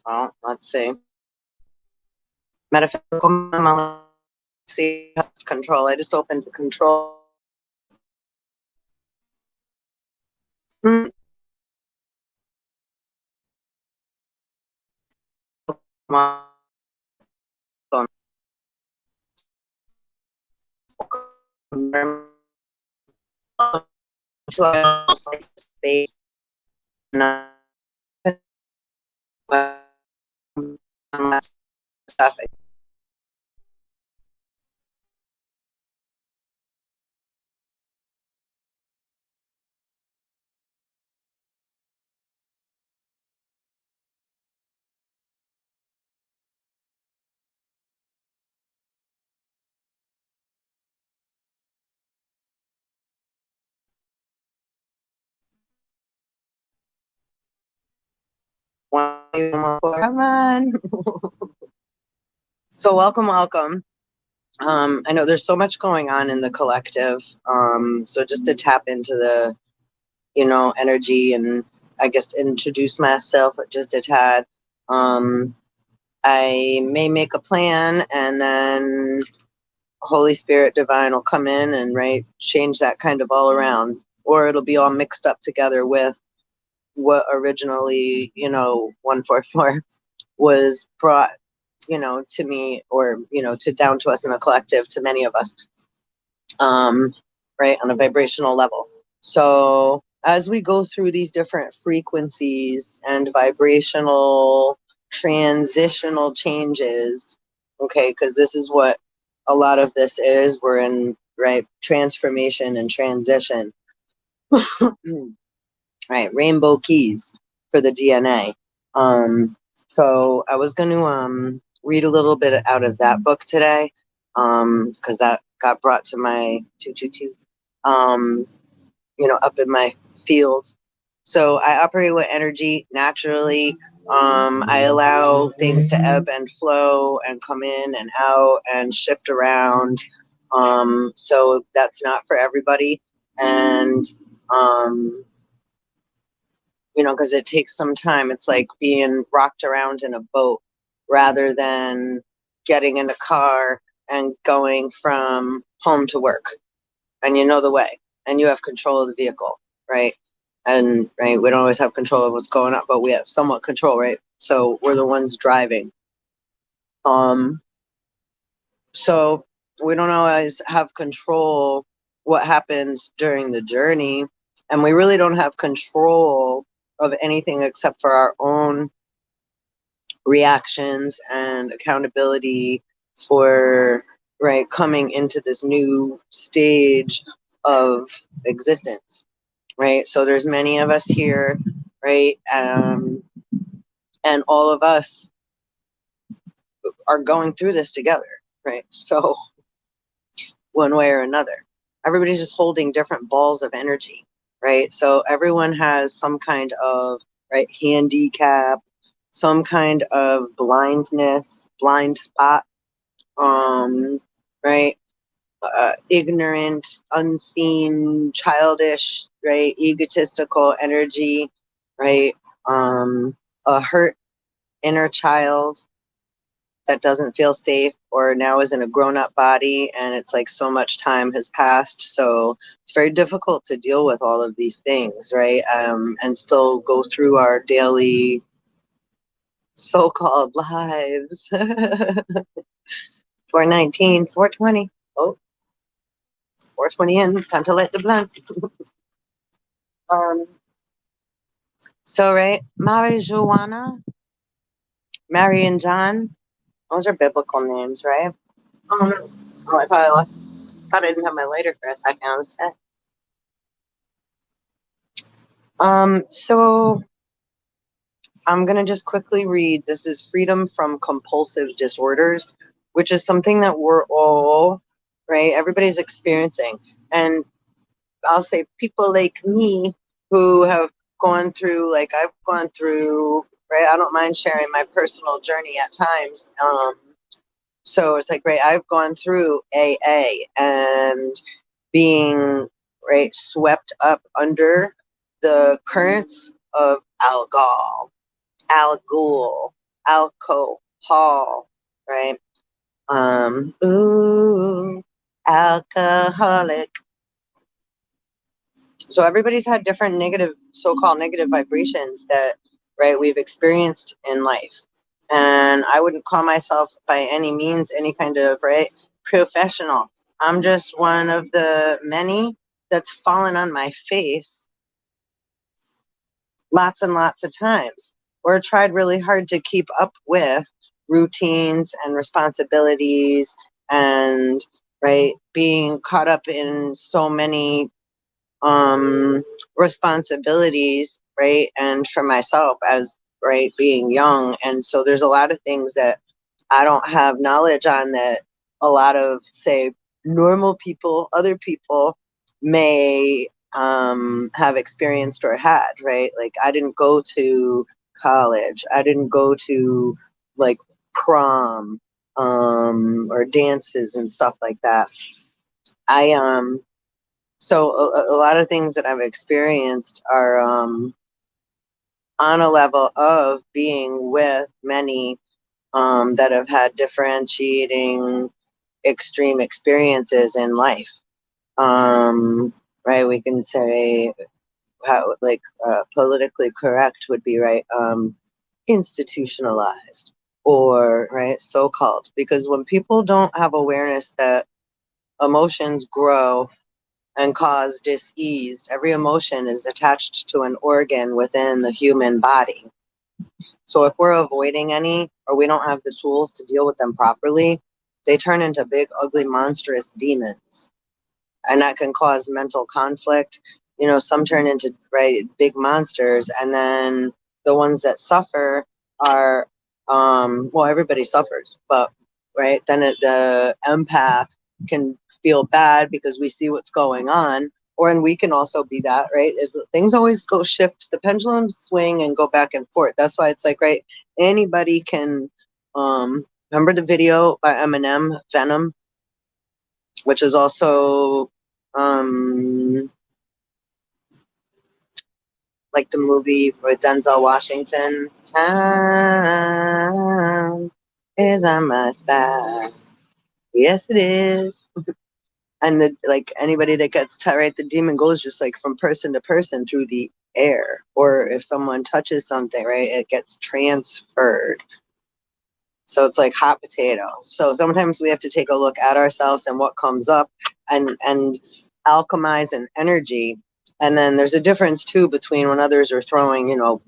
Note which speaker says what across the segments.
Speaker 1: Well, let's see. Metaphysical mama. Let's see. Control. I just opened the control. Space. Stuff. Come on. So welcome. I know there's so much going on in the collective. So just to tap into the, energy, and I guess introduce myself just a tad. I may make a plan, and then Holy Spirit Divine will come in and change that kind of all around, or it'll be all mixed up together with what originally 144 was brought to me, or to down to us in a collective, to many of us, on a vibrational level. So as we go through these different frequencies and vibrational transitional changes, okay, because this is what a lot of this is, we're in transformation and transition. Right, rainbow keys for the DNA. So I was going to read a little bit out of that book today, because that got brought to my 222, up in my field. So I operate with energy naturally. I allow things to ebb and flow and come in and out and shift around. So that's not for everybody. And because it takes some time. It's like being rocked around in a boat rather than getting in a car and going from home to work. And you know the way, and you have control of the vehicle, right? And we don't always have control of what's going on, but we have somewhat control, right? So we're the ones driving. So we don't always have control what happens during the journey, and we really don't have control of anything except for our own reactions and accountability for coming into this new stage of existence, right? So there's many of us here, right? And all of us are going through this together, right? So one way or another, everybody's just holding different balls of energy, right? So everyone has some kind of handicap, some kind of blindness, blind spot, right? Ignorant, unseen, childish, egotistical energy, right? A hurt inner child that doesn't feel safe, or now is in a grown-up body, and it's like so much time has passed, so it's very difficult to deal with all of these things, right? And still go through our daily so-called lives. 419, 420. Oh, 420 in. Time to light the blunt. So, Marijuana, Mary and John, those are biblical names, right? Oh, I thought I didn't have my lighter for a second. I was set. So I'm gonna just quickly read. This is Freedom from Compulsive Disorders, which is something that we're all, everybody's experiencing. And I'll say people like me who have gone through, I've gone through, I don't mind sharing my personal journey at times. So it's I've gone through AA and being swept up under the currents of alcohol, right? Ooh, alcoholic. So everybody's had different negative, so-called negative vibrations that, right, we've experienced in life. And I wouldn't call myself by any means any kind of, right, professional. I'm just one of the many that's fallen on my face lots and lots of times, or tried really hard to keep up with routines and responsibilities and, right, being caught up in so many responsibilities, right, and for myself as, right, being young. And so there's a lot of things that I don't have knowledge on that a lot of, say, normal people, other people may have experienced or had, right? Like, I didn't go to college. I didn't go to, like, prom or dances and stuff like that. I so a lot of things that I've experienced are on a level of being with many that have had differentiating extreme experiences in life. Right, we can say how, like, politically correct would be, right, institutionalized, or, right, so-called, because when people don't have awareness that emotions grow and cause dis-ease, every emotion is attached to an organ within the human body. So if we're avoiding any, or we don't have the tools to deal with them properly, they turn into big, ugly, monstrous demons. And that can cause mental conflict. You know, some turn into, right, big monsters, and then the ones that suffer are, well, everybody suffers, but, right, then the empath can feel bad because we see what's going on, or, and we can also be that, right? Things always go shift, the pendulum swing and go back and forth. That's why it's like, right, anybody can, remember the video by Eminem, Venom, which is also like the movie with Denzel Washington. Time is on my side. Yes, it is. And the, like, anybody that gets right, the demon goes just like from person to person through the air, or if someone touches something, right, it gets transferred. So it's like hot potato. So sometimes we have to take a look at ourselves and what comes up, and alchemize an energy. And then there's a difference too between when others are throwing, you know,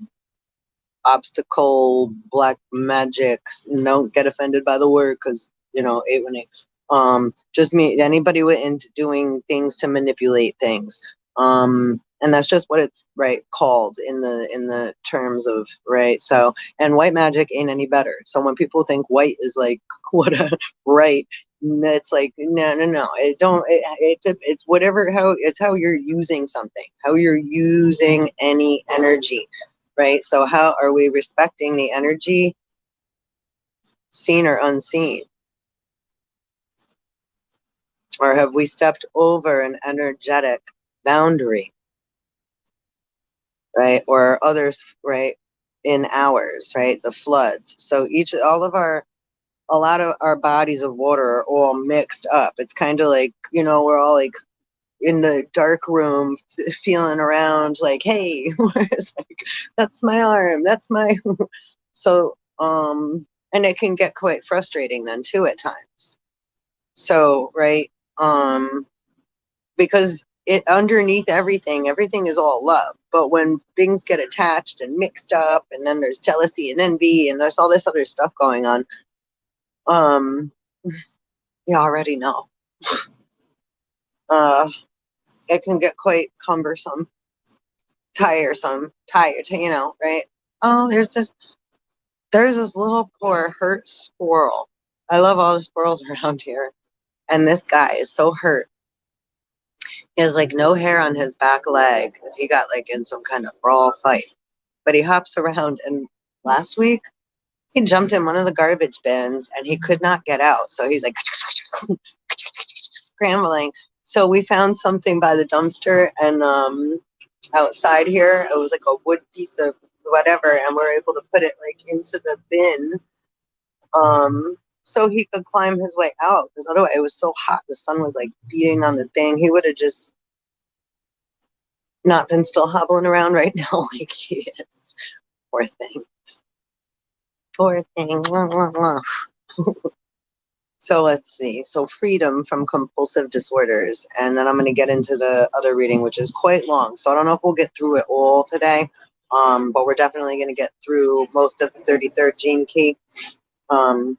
Speaker 1: obstacle, black magic. Don't get offended by the word, because, you know, 818. Just me, anybody into doing things to manipulate things. And that's just what it's, right, called in the terms of, right. So, and white magic ain't any better. So when people think white is like what a right, it's like, no, it don't, it's whatever, how it's how you're using something, how you're using any energy, right? So how are we respecting the energy, seen or unseen? Or have we stepped over an energetic boundary, right? Or others, right, in ours, right? The floods. So a lot of our bodies of water are all mixed up. It's kind of like, you know, we're all like in the dark room feeling around like, hey, it's like, that's my arm, that's my so and it can get quite frustrating then too at times. So, right, because it underneath everything is all love. But when things get attached and mixed up, and then there's jealousy and envy and there's all this other stuff going on, you already know. It can get quite cumbersome, tiresome, tired, you know, right? Oh, there's this little poor hurt squirrel. I love all the squirrels around here. And this guy is so hurt. He has like no hair on his back leg. He got like in some kind of brawl fight. But he hops around, and last week he jumped in one of the garbage bins and he could not get out. So he's like scrambling. So we found something by the dumpster, and outside here. It was like a wood piece of whatever, and we were able to put it like into the bin, so he could climb his way out. Because otherwise, it was so hot. The sun was like beating on the thing. He would have just not been still hobbling around right now like he is. Poor thing. Poor thing. Mwah, mwah, mwah. So let's see. So freedom from compulsive disorders. And then I'm going to get into the other reading, which is quite long. So I don't know if we'll get through it all today. But we're definitely going to get through most of the 33rd gene key. You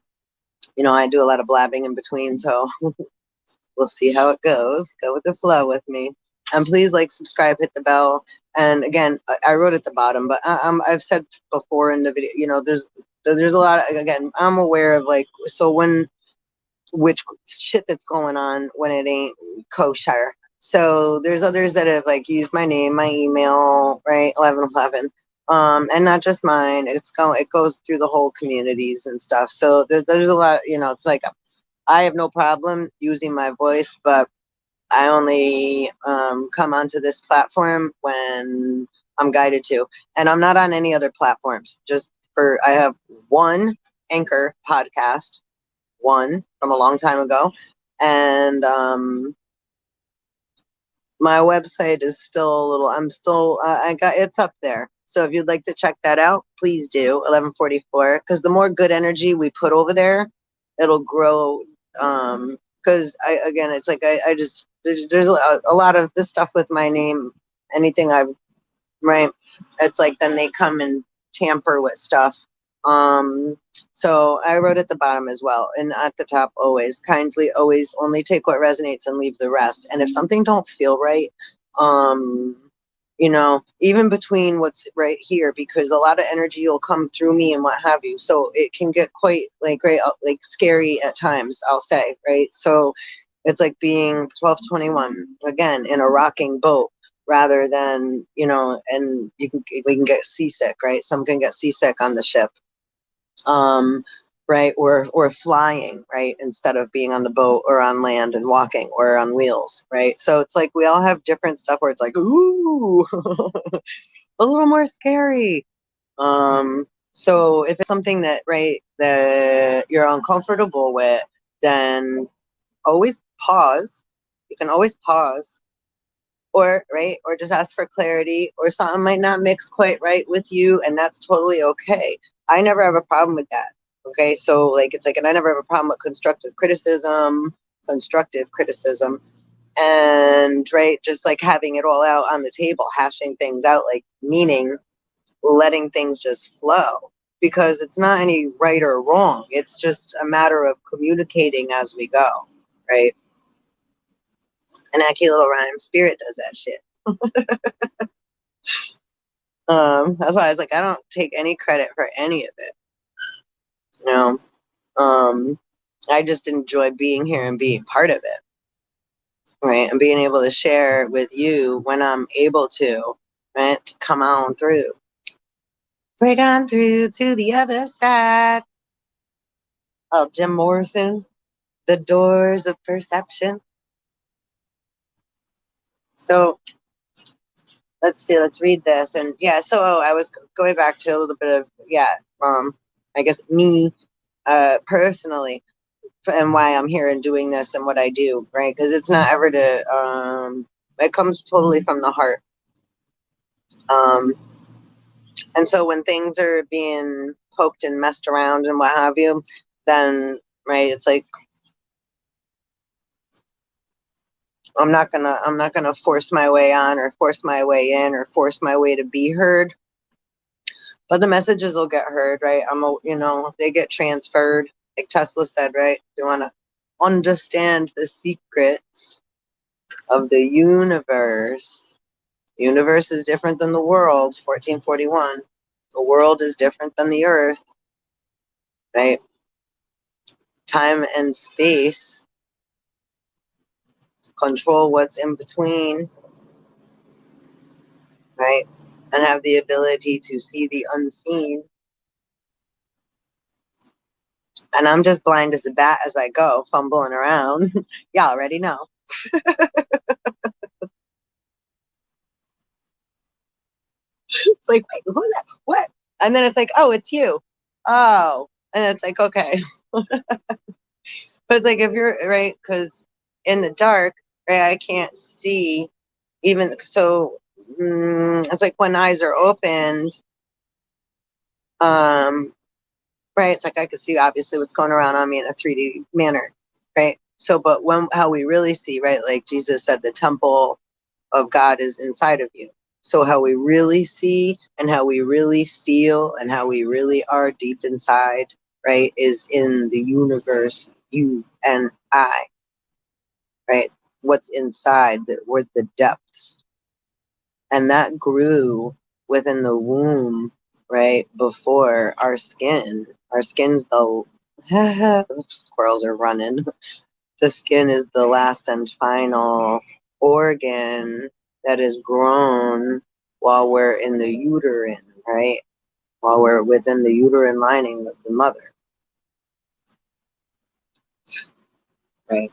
Speaker 1: know, I do a lot of blabbing in between, so we'll see how it goes. Go with the flow with me. And please like, subscribe, hit the bell. And again, I wrote at the bottom, but I've said before in the video, you know, there's a lot of, again, I'm aware of like, so when, which shit that's going on when it ain't kosher. So there's others that have like used my name, my email, right? 1111. And not just mine. It goes through the whole communities and stuff. So there's a lot, you know, it's like, I have no problem using my voice, but I only come onto this platform when I'm guided to. And I'm not on any other platforms. I have one Anchor podcast, one from a long time ago. And my website is still a little, it's up there. So if you'd like to check that out, please do, 1144. Because the more good energy we put over there, it'll grow. Because again, it's like there's a lot of this stuff with my name, anything I've, right? It's like then they come and tamper with stuff. So I wrote at the bottom as well, and at the top, always kindly, always only take what resonates and leave the rest. And if something don't feel right, you know, even between what's right here, because a lot of energy will come through me and what have you. So it can get quite like like scary at times, I'll say, right? So it's like being 1221 again in a rocking boat rather than, you know, and we can get seasick, right? Some can get seasick on the ship. Right, or flying, right, instead of being on the boat or on land and walking or on wheels, right? So it's like we all have different stuff where it's like, ooh, a little more scary. So if it's something that, right, that you're uncomfortable with, then always pause. You can always pause, or right, or just ask for clarity, or something might not mix quite right with you, and that's totally okay. I never have a problem with that. Okay, so like it's like, and I never have a problem with constructive criticism, and right, just like having it all out on the table, hashing things out, like meaning letting things just flow, because it's not any right or wrong. It's just a matter of communicating as we go, right? And that cute little rhyme, spirit does that shit. That's why I was like, I don't take any credit for any of it. You know, I just enjoy being here and being part of it, right? And being able to share with you when I'm able to, right? To come on through, break on through to the other side. Oh, Jim Morrison, The Doors of Perception. So let's see, let's read this. And yeah, so I was going back to a little bit of, I guess me personally, and why I'm here and doing this and what I do, right? Because it's not ever to, it comes totally from the heart. And so when things are being poked and messed around and what have you, then, right, it's like, I'm not gonna force my way on or force my way in or force my way to be heard. But the messages will get heard, right? You know, they get transferred. Like Tesla said, right? You want to understand the secrets of the universe. The universe is different than the world, 1441. The world is different than the earth, right? Time and space control what's in between, right? And have the ability to see the unseen. And I'm just blind as a bat as I go, fumbling around. Y'all already know. It's like, wait, who's that? What? And then it's like, oh, it's you. Oh, and it's like, okay. But it's like, if you're right, because in the dark, right, I can't see even so. It's like when eyes are opened, right, it's like I could see obviously what's going around on me in a 3D manner, right? So, but when how we really see, right, like Jesus said, the temple of God is inside of you. So how we really see and how we really feel and how we really are deep inside, right, is in the universe, you and I, right? What's inside, were the depths. And that grew within the womb, right, before our skin. Our skin's the squirrels are running. The skin is the last and final organ that is grown while we're in the uterine, right? While we're within the uterine lining of the mother, right?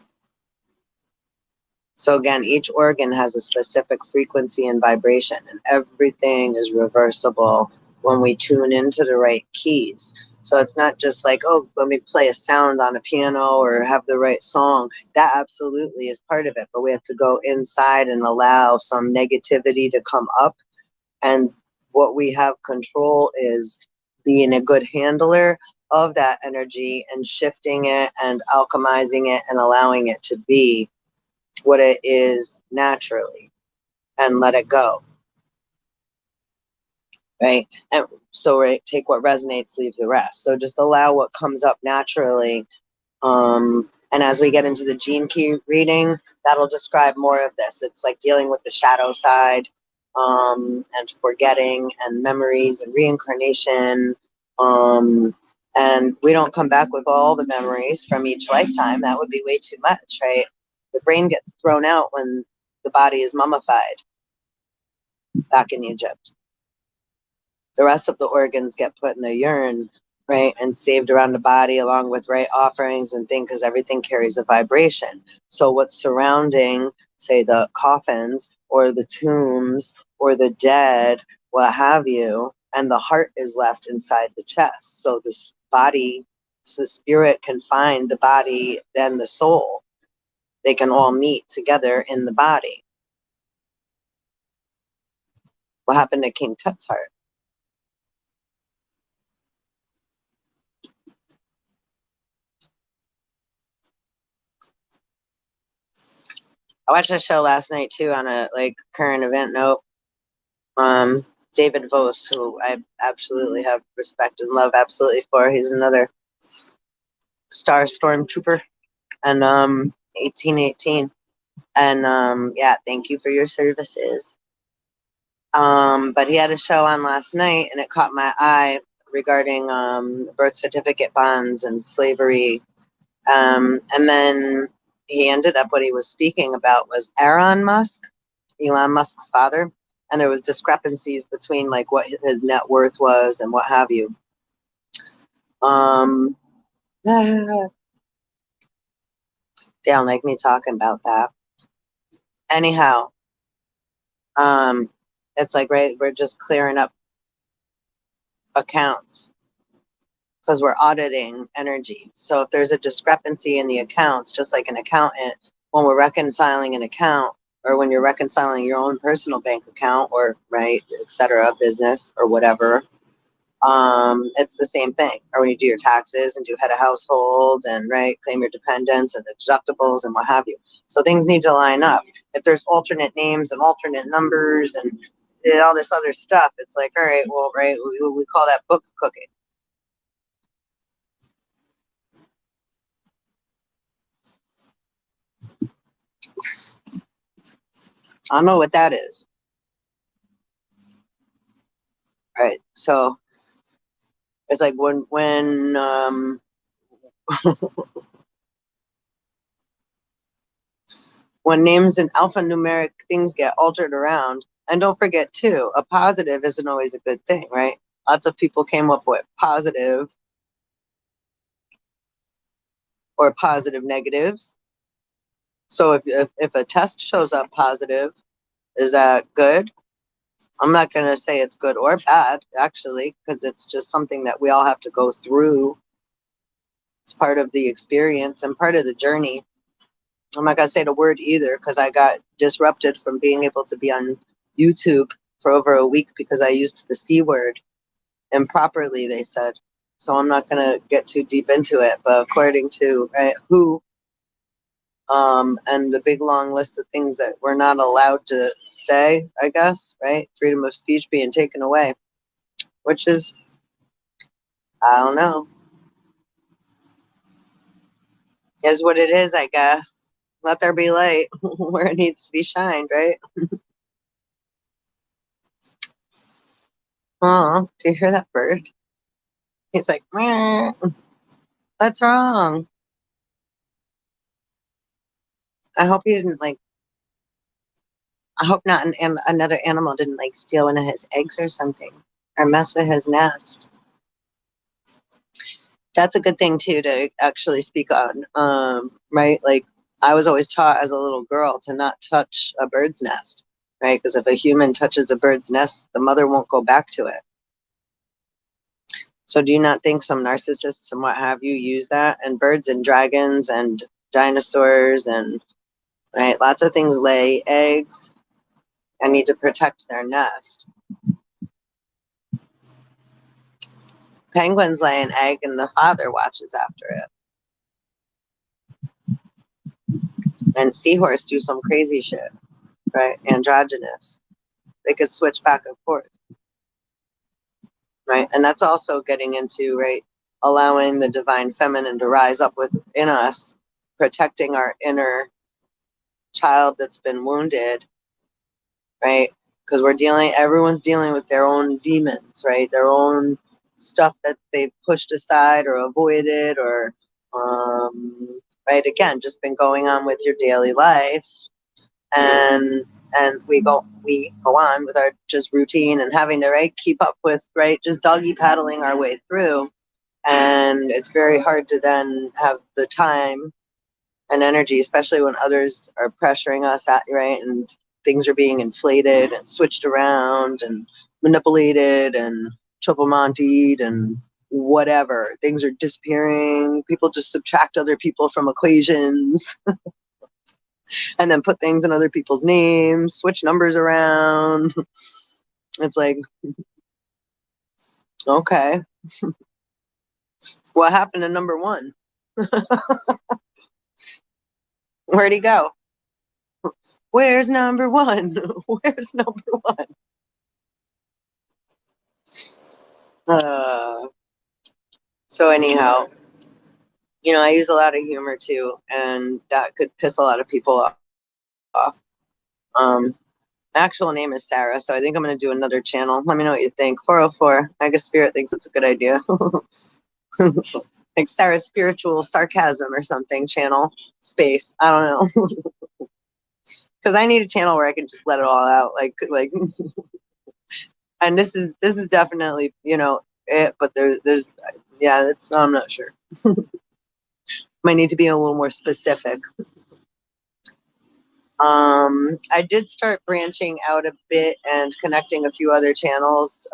Speaker 1: So again, each organ has a specific frequency and vibration, and everything is reversible when we tune into the right keys. So it's not just like, oh, when we play a sound on a piano or have the right song. That absolutely is part of it, but we have to go inside and allow some negativity to come up. And what we have control is being a good handler of that energy and shifting it and alchemizing it and allowing it to be what it is naturally and let it go, right? And so, right, take what resonates, leave the rest. So just allow what comes up naturally. And as we get into the gene key reading, that'll describe more of this. It's like dealing with the shadow side, and forgetting and memories and reincarnation. And we don't come back with all the memories from each lifetime. That would be way too much, right? The brain gets thrown out when the body is mummified back in Egypt. The rest of the organs get put in a urn, right, and saved around the body along with right offerings and things, because everything carries a vibration. So what's surrounding, say, the coffins or the tombs or the dead, what have you, and the heart is left inside the chest. So this body, so the spirit can find the body, then the soul. They can all meet together in the body. What happened to King Tut's heart? I watched a show last night too on a like current event note. David Vos, who I absolutely have respect and love absolutely for. He's another star stormtrooper, and 1818. And yeah, thank you for your services. But he had a show on last night, and it caught my eye regarding birth certificate bonds and slavery. And then he ended up, what he was speaking about was Elon Musk's father, and there was discrepancies between like what his net worth was and what have you. They don't like me talking about that. Anyhow, it's like, right, we're just clearing up accounts because we're auditing energy. So if there's a discrepancy in the accounts, just like an accountant, when we're reconciling an account, or when you're reconciling your own personal bank account, or right, etc., business or whatever, it's the same thing. Or when you do your taxes and do head of household and right, claim your dependents and the deductibles and what have you. So things need to line up. If there's alternate names and alternate numbers and all this other stuff, it's like, all right, well, right, we call that book cooking. I don't know what that is. Right. So it's like when when names and alphanumeric things get altered around, and don't forget too, a positive isn't always a good thing, right? Lots of people came up with positive or positive negatives. So if a test shows up positive, is that good? I'm not going to say it's good or bad, actually, because it's just something that we all have to go through. It's part of the experience and part of the journey. I'm not going to say the word either, because I got disrupted from being able to be on YouTube for over a week because I used the C word improperly, they said. So I'm not going to get too deep into it. But according to WHO, and the big long list of things that we're not allowed to say, I guess, right? Freedom of speech being taken away, which is, I don't know, is what it is, I guess. Let there be light where it needs to be shined, right? Oh, do you hear that bird? He's like, "Meow. What's wrong?" I hope he didn't like, I hope not another animal didn't like steal one of his eggs or something or mess with his nest. That's a good thing too to actually speak on, right? Like I was always taught as a little girl to not touch a bird's nest, right? Because if a human touches a bird's nest, the mother won't go back to it. So do you not think some narcissists and what have you use that? And birds and dragons and dinosaurs and, right, lots of things lay eggs and need to protect their nest. Penguins lay an egg and the father watches after it. And seahorse do some crazy shit, right? Androgynous. They could switch back and forth, right? And that's also getting into, right, allowing the divine feminine to rise up within us, protecting our inner child that's been wounded, right? Because everyone's dealing with their own demons, right? Their own stuff that they've pushed aside or avoided or, right, again, just been going on with your daily life. And we go on with our just routine and having to, right, keep up with, right, just doggy paddling our way through. And it's very hard to then have the time and energy, especially when others are pressuring us at, right, and things are being inflated and switched around and manipulated and triple montied and whatever. Things are disappearing. People just subtract other people from equations and then put things in other people's names, switch numbers around. It's like, okay, what happened to number one? Where'd he go? Where's number one? Where's number one? So anyhow, I use a lot of humor too, and that could piss a lot of people off. My actual name is Sarah, so I think I'm going to do another channel. Let me know what you think. 404. I guess Spirit thinks it's a good idea. Like Sarah's Spiritual Sarcasm or something channel space. I don't know. Because I need a channel where I can just let it all out. Like, and this is definitely, it, but there's, yeah, I'm not sure. Might need to be a little more specific. I did start branching out a bit and connecting a few other channels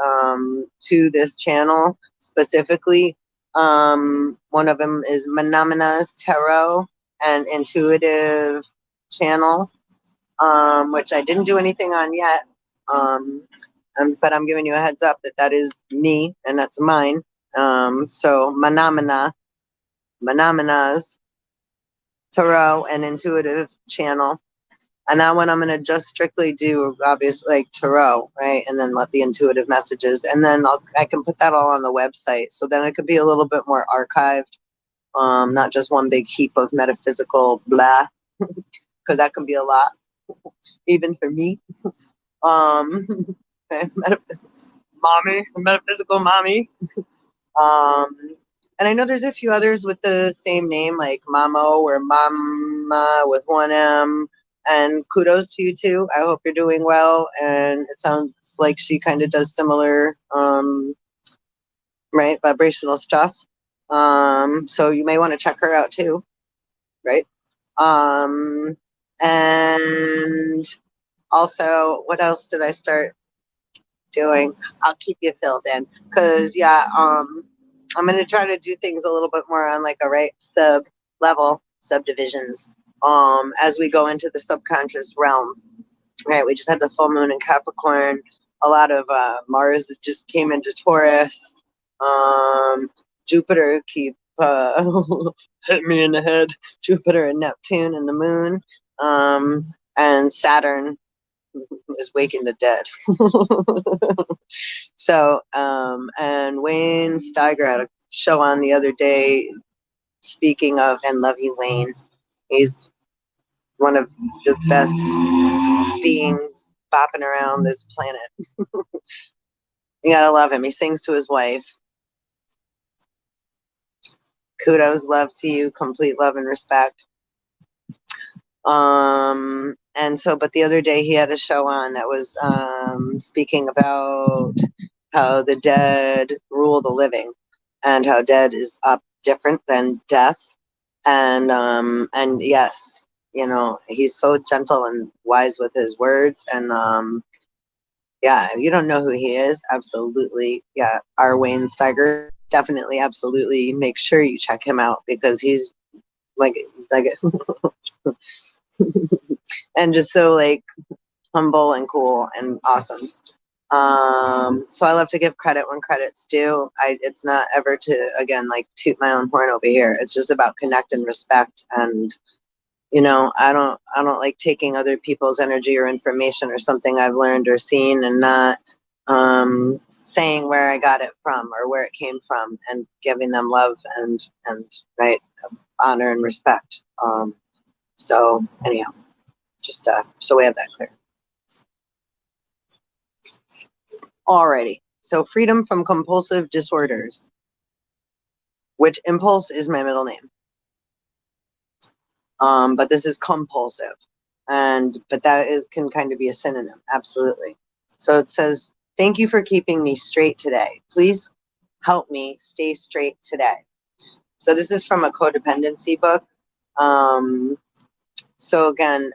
Speaker 1: to this channel specifically. One of them is Manamina's Tarot and Intuitive channel, which I didn't do anything on yet. But I'm giving you a heads up that is me and that's mine. So Manamina's Tarot and Intuitive channel. And that one I'm going to just strictly do, obviously, like tarot, right? And then let the intuitive messages. And then I can put that all on the website. So then it could be a little bit more archived, not just one big heap of metaphysical blah, because that can be a lot, even for me. Metaphysical mommy. And I know there's a few others with the same name, like Mamo or Mama with one M. And kudos to you too. I hope you're doing well. And it sounds like she kind of does similar, right, vibrational stuff. So you may want to check her out too, right? And also, what else did I start? doing. I'll keep you filled in. Cause yeah, I'm gonna try to do things a little bit more on like a sub level, subdivisions, as we go into the subconscious realm. Right, we just had the full moon in Capricorn. A lot of Mars that just came into Taurus. Jupiter keep hit me in the head. Jupiter and Neptune and the moon. And Saturn is waking the dead. So, and Wayne Steiger had a show on the other day. Speaking of, and love you, Wayne. He's one of the best beings bopping around this planet. You gotta love him. He sings to his wife. Kudos, love to you, complete love and respect. And so, but the other day he had a show on that was speaking about how the dead rule the living, and how dead is up different than death. And yes, you know, he's so gentle and wise with his words. And yeah, if you don't know who he is, absolutely, yeah, our Wayne Steiger, definitely, absolutely, make sure you check him out, because he's like and just so like humble and cool and awesome. So I love to give credit when credit's due. It's not ever to, again, like toot my own horn over here. It's just about connect and respect. And, you know, I don't like taking other people's energy or information or something I've learned or seen, and not saying where I got it from or where it came from, and giving them love and right, honor and respect. So anyhow, just so we have that clear. Alrighty. So freedom from compulsive disorders, which impulse is my middle name. But this is compulsive, but that can kind of be a synonym. Absolutely. So it says, thank you for keeping me straight today. Please help me stay straight today. So this is from a codependency book. So again,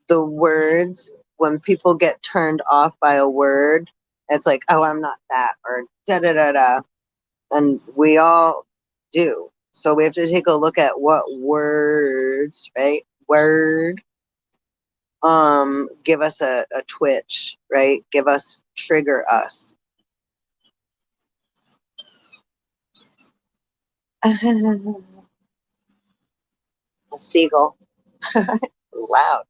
Speaker 1: the words, when people get turned off by a word, it's like, oh, I'm not that, or da da da da. And we all do. So we have to take a look at what words, right? Word, give us a twitch, right? Trigger us. A seagull. It was loud.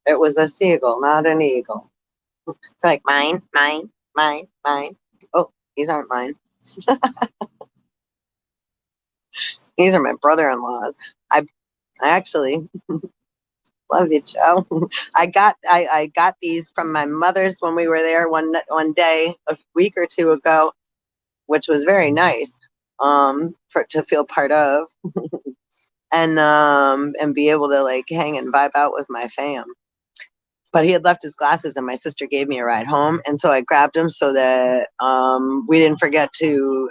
Speaker 1: It was a seagull, not an eagle. It's like mine, mine, mine, mine. Oh, these aren't mine. These are my brother-in-laws. I actually love you, Joe. I got these from my mother's when we were there one day a week or two ago, which was very nice to feel part of, and be able to like hang and vibe out with my fam. But he had left his glasses, and my sister gave me a ride home, and so I grabbed him so that I didn't forget to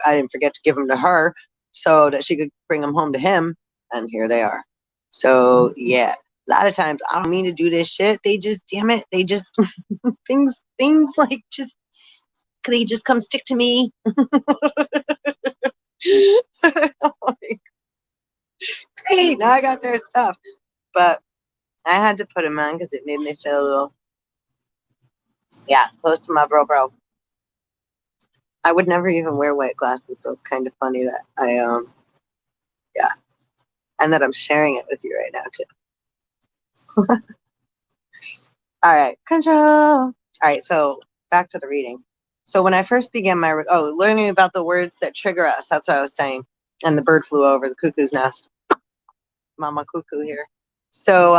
Speaker 1: give them to her, so that she could bring them home to him. And here they are. So yeah, a lot of times I don't mean to do this shit. They just, damn it, they just things like just, they just come stick to me. Like, great, now I got their stuff, but I had to put them on because it made me feel a little, yeah, close to my bro. I would never even wear white glasses, so it's kind of funny that yeah, and that I'm sharing it with you right now too. All right, control. All right, so back to the reading. So when I first began my learning about the words that trigger us, that's what I was saying. And the bird flew over the cuckoo's nest. Mama cuckoo here. So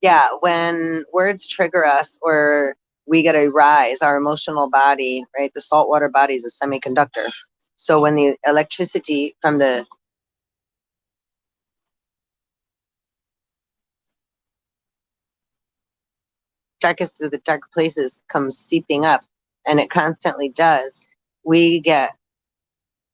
Speaker 1: yeah, when words trigger us, or we get a rise, our emotional body, right? The saltwater body is a semiconductor. So when the electricity from the darkest of the dark places comes seeping up, and it constantly does, we get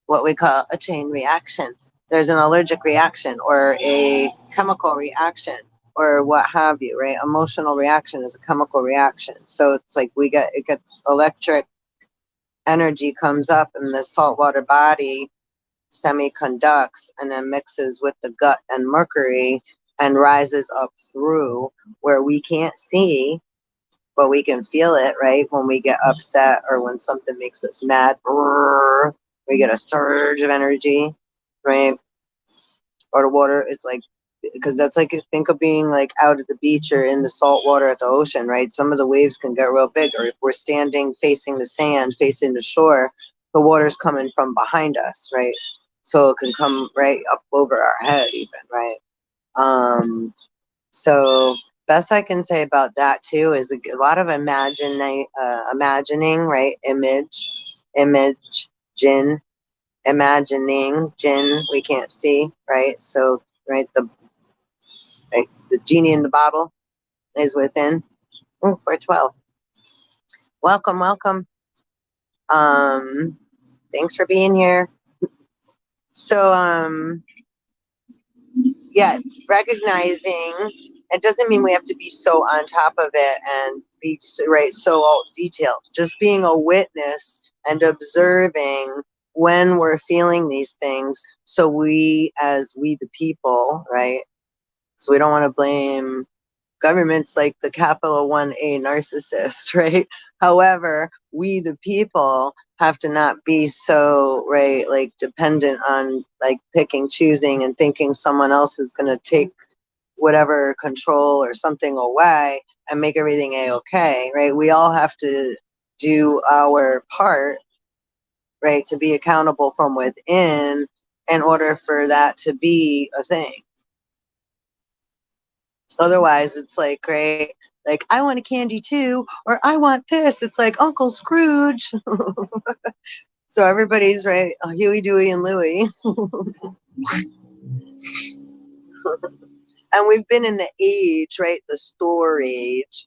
Speaker 1: what we call a chain reaction. There's an allergic reaction or a chemical reaction or what have you, right? Emotional reaction is a chemical reaction. So it's like it gets electric energy comes up in the saltwater body, semiconducts, and then mixes with the gut and mercury and rises up through where we can't see, but we can feel it, right? When we get upset or when something makes us mad, we get a surge of energy, right? Or the water, it's like, because that's like, think of being like out at the beach or in the salt water at the ocean, right? Some of the waves can get real big, or if we're standing facing the sand, facing the shore, the water's coming from behind us, right? So it can come right up over our head even, right? So best I can say about that too is a lot of imagining, right? Image, jinn, imagining, jinn, we can't see, right? So, right, the genie in the bottle is within. Oh, 412. Welcome, welcome. Thanks for being here. So, yeah, recognizing it doesn't mean we have to be so on top of it and be right so all detailed. Just being a witness and observing when we're feeling these things. So we, as we the people, right? So we don't want to blame government's like the capital 1A narcissist, right? However, we the people have to not be so, right, like dependent on like picking, choosing, and thinking someone else is going to take whatever control or something away and make everything a-okay, right? We all have to do our part, right, to be accountable from within in order for that to be a thing. Otherwise, it's like, right, like, I want a candy too, or I want this. It's like Uncle Scrooge. So everybody's right, Huey, Dewey, and Louie. And we've been in the age, right, the store age,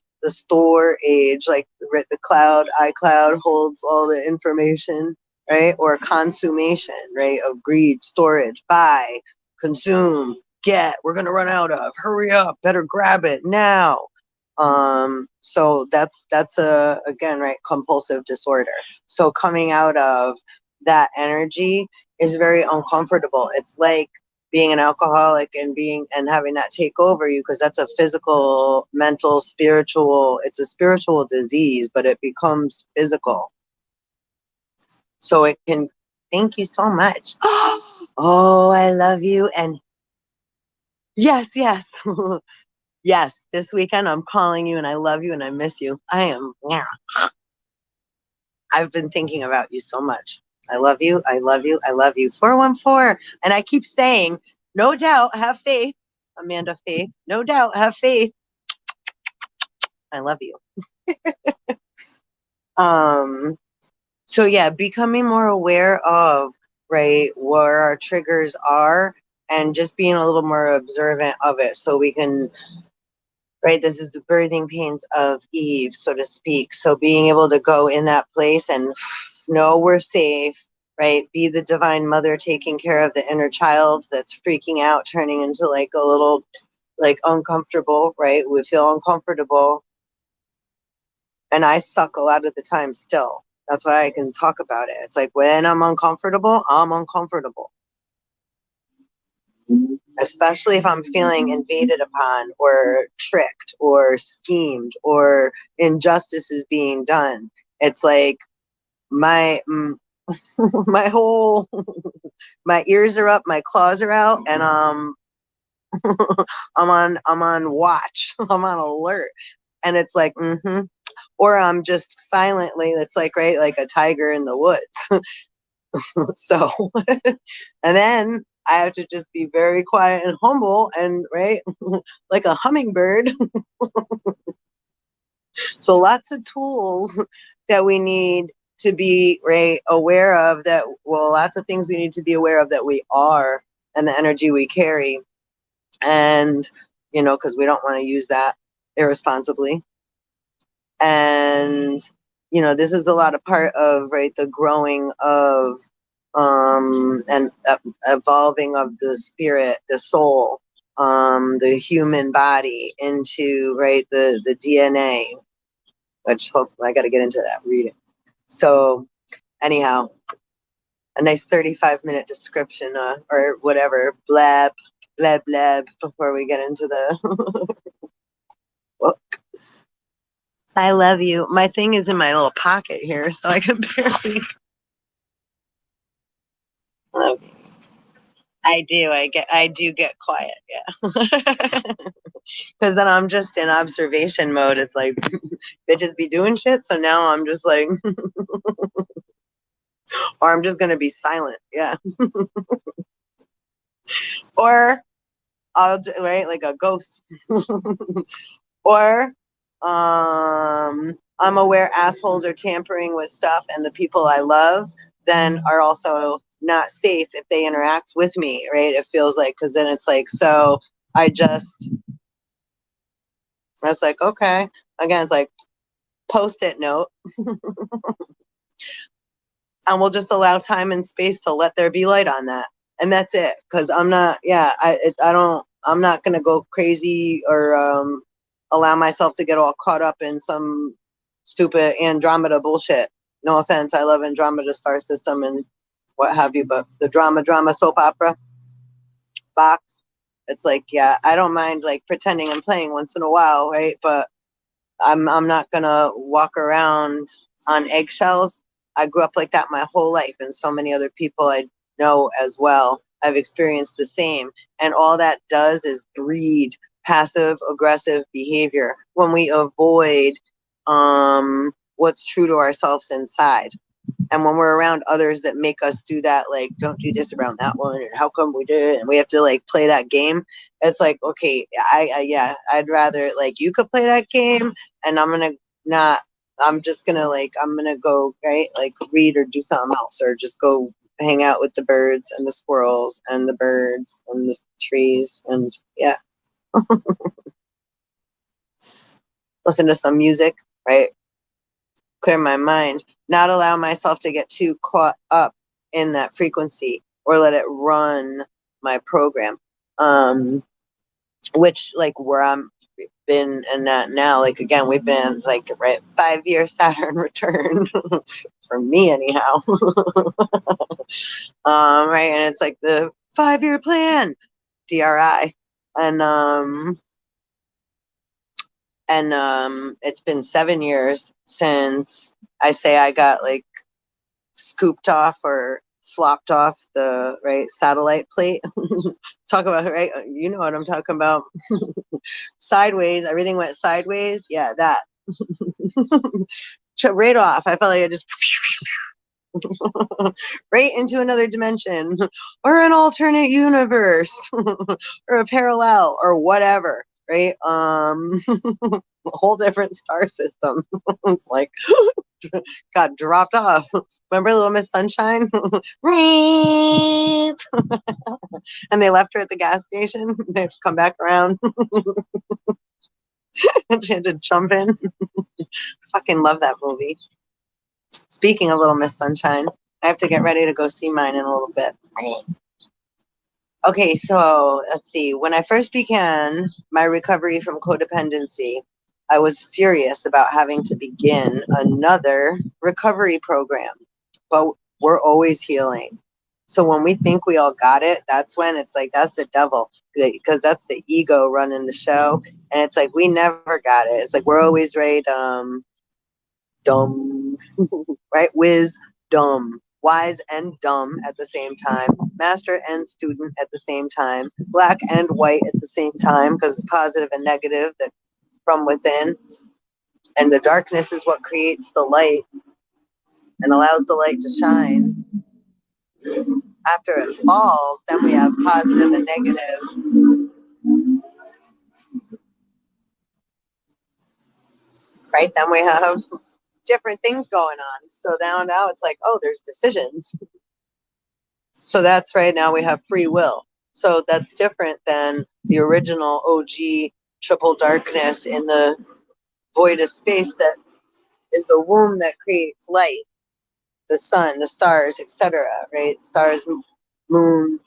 Speaker 1: like the cloud, iCloud holds all the information, right, or consummation, right, of greed, storage, buy, consume, get, we're going to run out of, hurry up, better grab it now. So that's again, right, compulsive disorder. So coming out of that energy is very uncomfortable. It's like being an alcoholic and having that take over you, because that's a physical, mental, spiritual, it's a spiritual disease, but it becomes physical. So it can, thank you so much. Oh, I love you. And yes, yes, this weekend I'm calling you and I love you and I miss you. I've been thinking about you so much. I love you. I love you. I love you. 414. And I keep saying, no doubt, have faith. Amanda Faith. No doubt, have faith. I love you. So yeah, becoming more aware of, right, where our triggers are and just being a little more observant of it so we can, right, this is the birthing pains of Eve, so to speak. So being able to go in that place and know we're safe, right? Be the divine mother taking care of the inner child that's freaking out, turning into like a little, like uncomfortable, right? We feel uncomfortable. And I suck a lot of the time still. That's why I can talk about it. It's like when I'm uncomfortable, I'm uncomfortable. Especially if I'm feeling invaded upon or tricked or schemed or injustice is being done. It's like my my whole my ears are up, my claws are out, and I'm on watch. I'm on alert. And it's like, or I'm just silently, it's like, right, like a tiger in the woods. So, and then I have to just be very quiet and humble and, right, like a hummingbird. So lots of tools that we need to be, right, aware of that. Well, lots of things we need to be aware of that we are and the energy we carry. And, because we don't want to use that irresponsibly. And, this is a lot of part of, right, the growing of and evolving of the spirit, the soul, the human body into, right, the DNA, which hopefully I got to get into that reading. So anyhow, a nice 35-minute description or whatever, blab, blab, blab, before we get into the book. I love you. My thing is in my little pocket here, so I can barely. Okay. I do get quiet, yeah. Because then I'm just in observation mode. It's like, bitches be doing shit, so now I'm just like, or I'm just gonna be silent, yeah. Or I'll right, like a ghost. Or I'm aware assholes are tampering with stuff, and the people I love then are also not safe if they interact with me, right? It feels like, because then it's like, so I was like, okay. Again, it's like post-it note. And we'll just allow time and space to let there be light on that. And that's it. Because I'm not, yeah, I'm not going to go crazy or allow myself to get all caught up in some stupid Andromeda bullshit. No offense. I love Andromeda star system and what have you, but the drama soap opera box, it's like, yeah, I don't mind like pretending and playing once in a while, right? But I'm not gonna walk around on eggshells. I grew up like that my whole life, and so many other people I know as well. I've experienced the same, and all that does is breed passive aggressive behavior when we avoid what's true to ourselves inside. And when we're around others that make us do that, like, don't do this around that one, and how come we did it? And we have to like play that game. It's like, okay, yeah, I'd rather like you could play that game, and I'm just gonna like, I'm gonna go, right, like read or do something else, or just go hang out with the birds and the squirrels and the birds and the trees, and yeah, listen to some music, right? Clear my mind, not allow myself to get too caught up in that frequency or let it run my program. Which like where I'm been in that now, like again, we've been like right 5-year Saturn return for me anyhow. Right, and it's like the 5-year plan, DRI, and it's been 7 years since I say I got like scooped off or flopped off the right satellite plate. Talk about, right, you know what I'm talking about. Sideways, everything went sideways, yeah, that. Right off, I felt like I just right into another dimension or an alternate universe or a parallel or whatever, right? A whole different star system. It's like got dropped off. Remember Little Miss Sunshine? And they left her at the gas station. They had to come back around. And she had to jump in. Fucking love that movie. Speaking of Little Miss Sunshine, I have to get ready to go see mine in a little bit. Okay, so let's see. When I first began my recovery from codependency, I was furious about having to begin another recovery program. But we're always healing. So when we think we all got it, that's when it's like, that's the devil, because that's the ego running the show. And it's like, we never got it. It's like, we're always right, dumb, right? Whiz, dumb, wise and dumb at the same time, master and student at the same time, black and white at the same time, because it's positive and negative that from within. And the darkness is what creates the light and allows the light to shine. After it falls, then we have positive and negative. Right? Then we have different things going on. So now it's like, oh, there's decisions. So that's right, now we have free will. So that's different than the original OG triple darkness in the void of space that is the womb that creates light, the sun, the stars, etc. Right? Stars, moon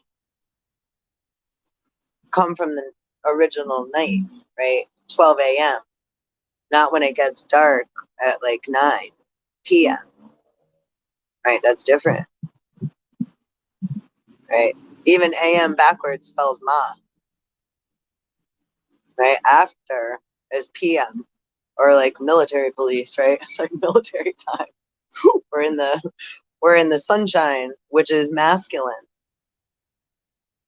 Speaker 1: come from the original night, right? 12 a.m. Not when it gets dark at like 9 p.m. Right? That's different, right? Even AM backwards spells ma, right? After is PM, or like military police, right? It's like military time. We're in the sunshine, which is masculine,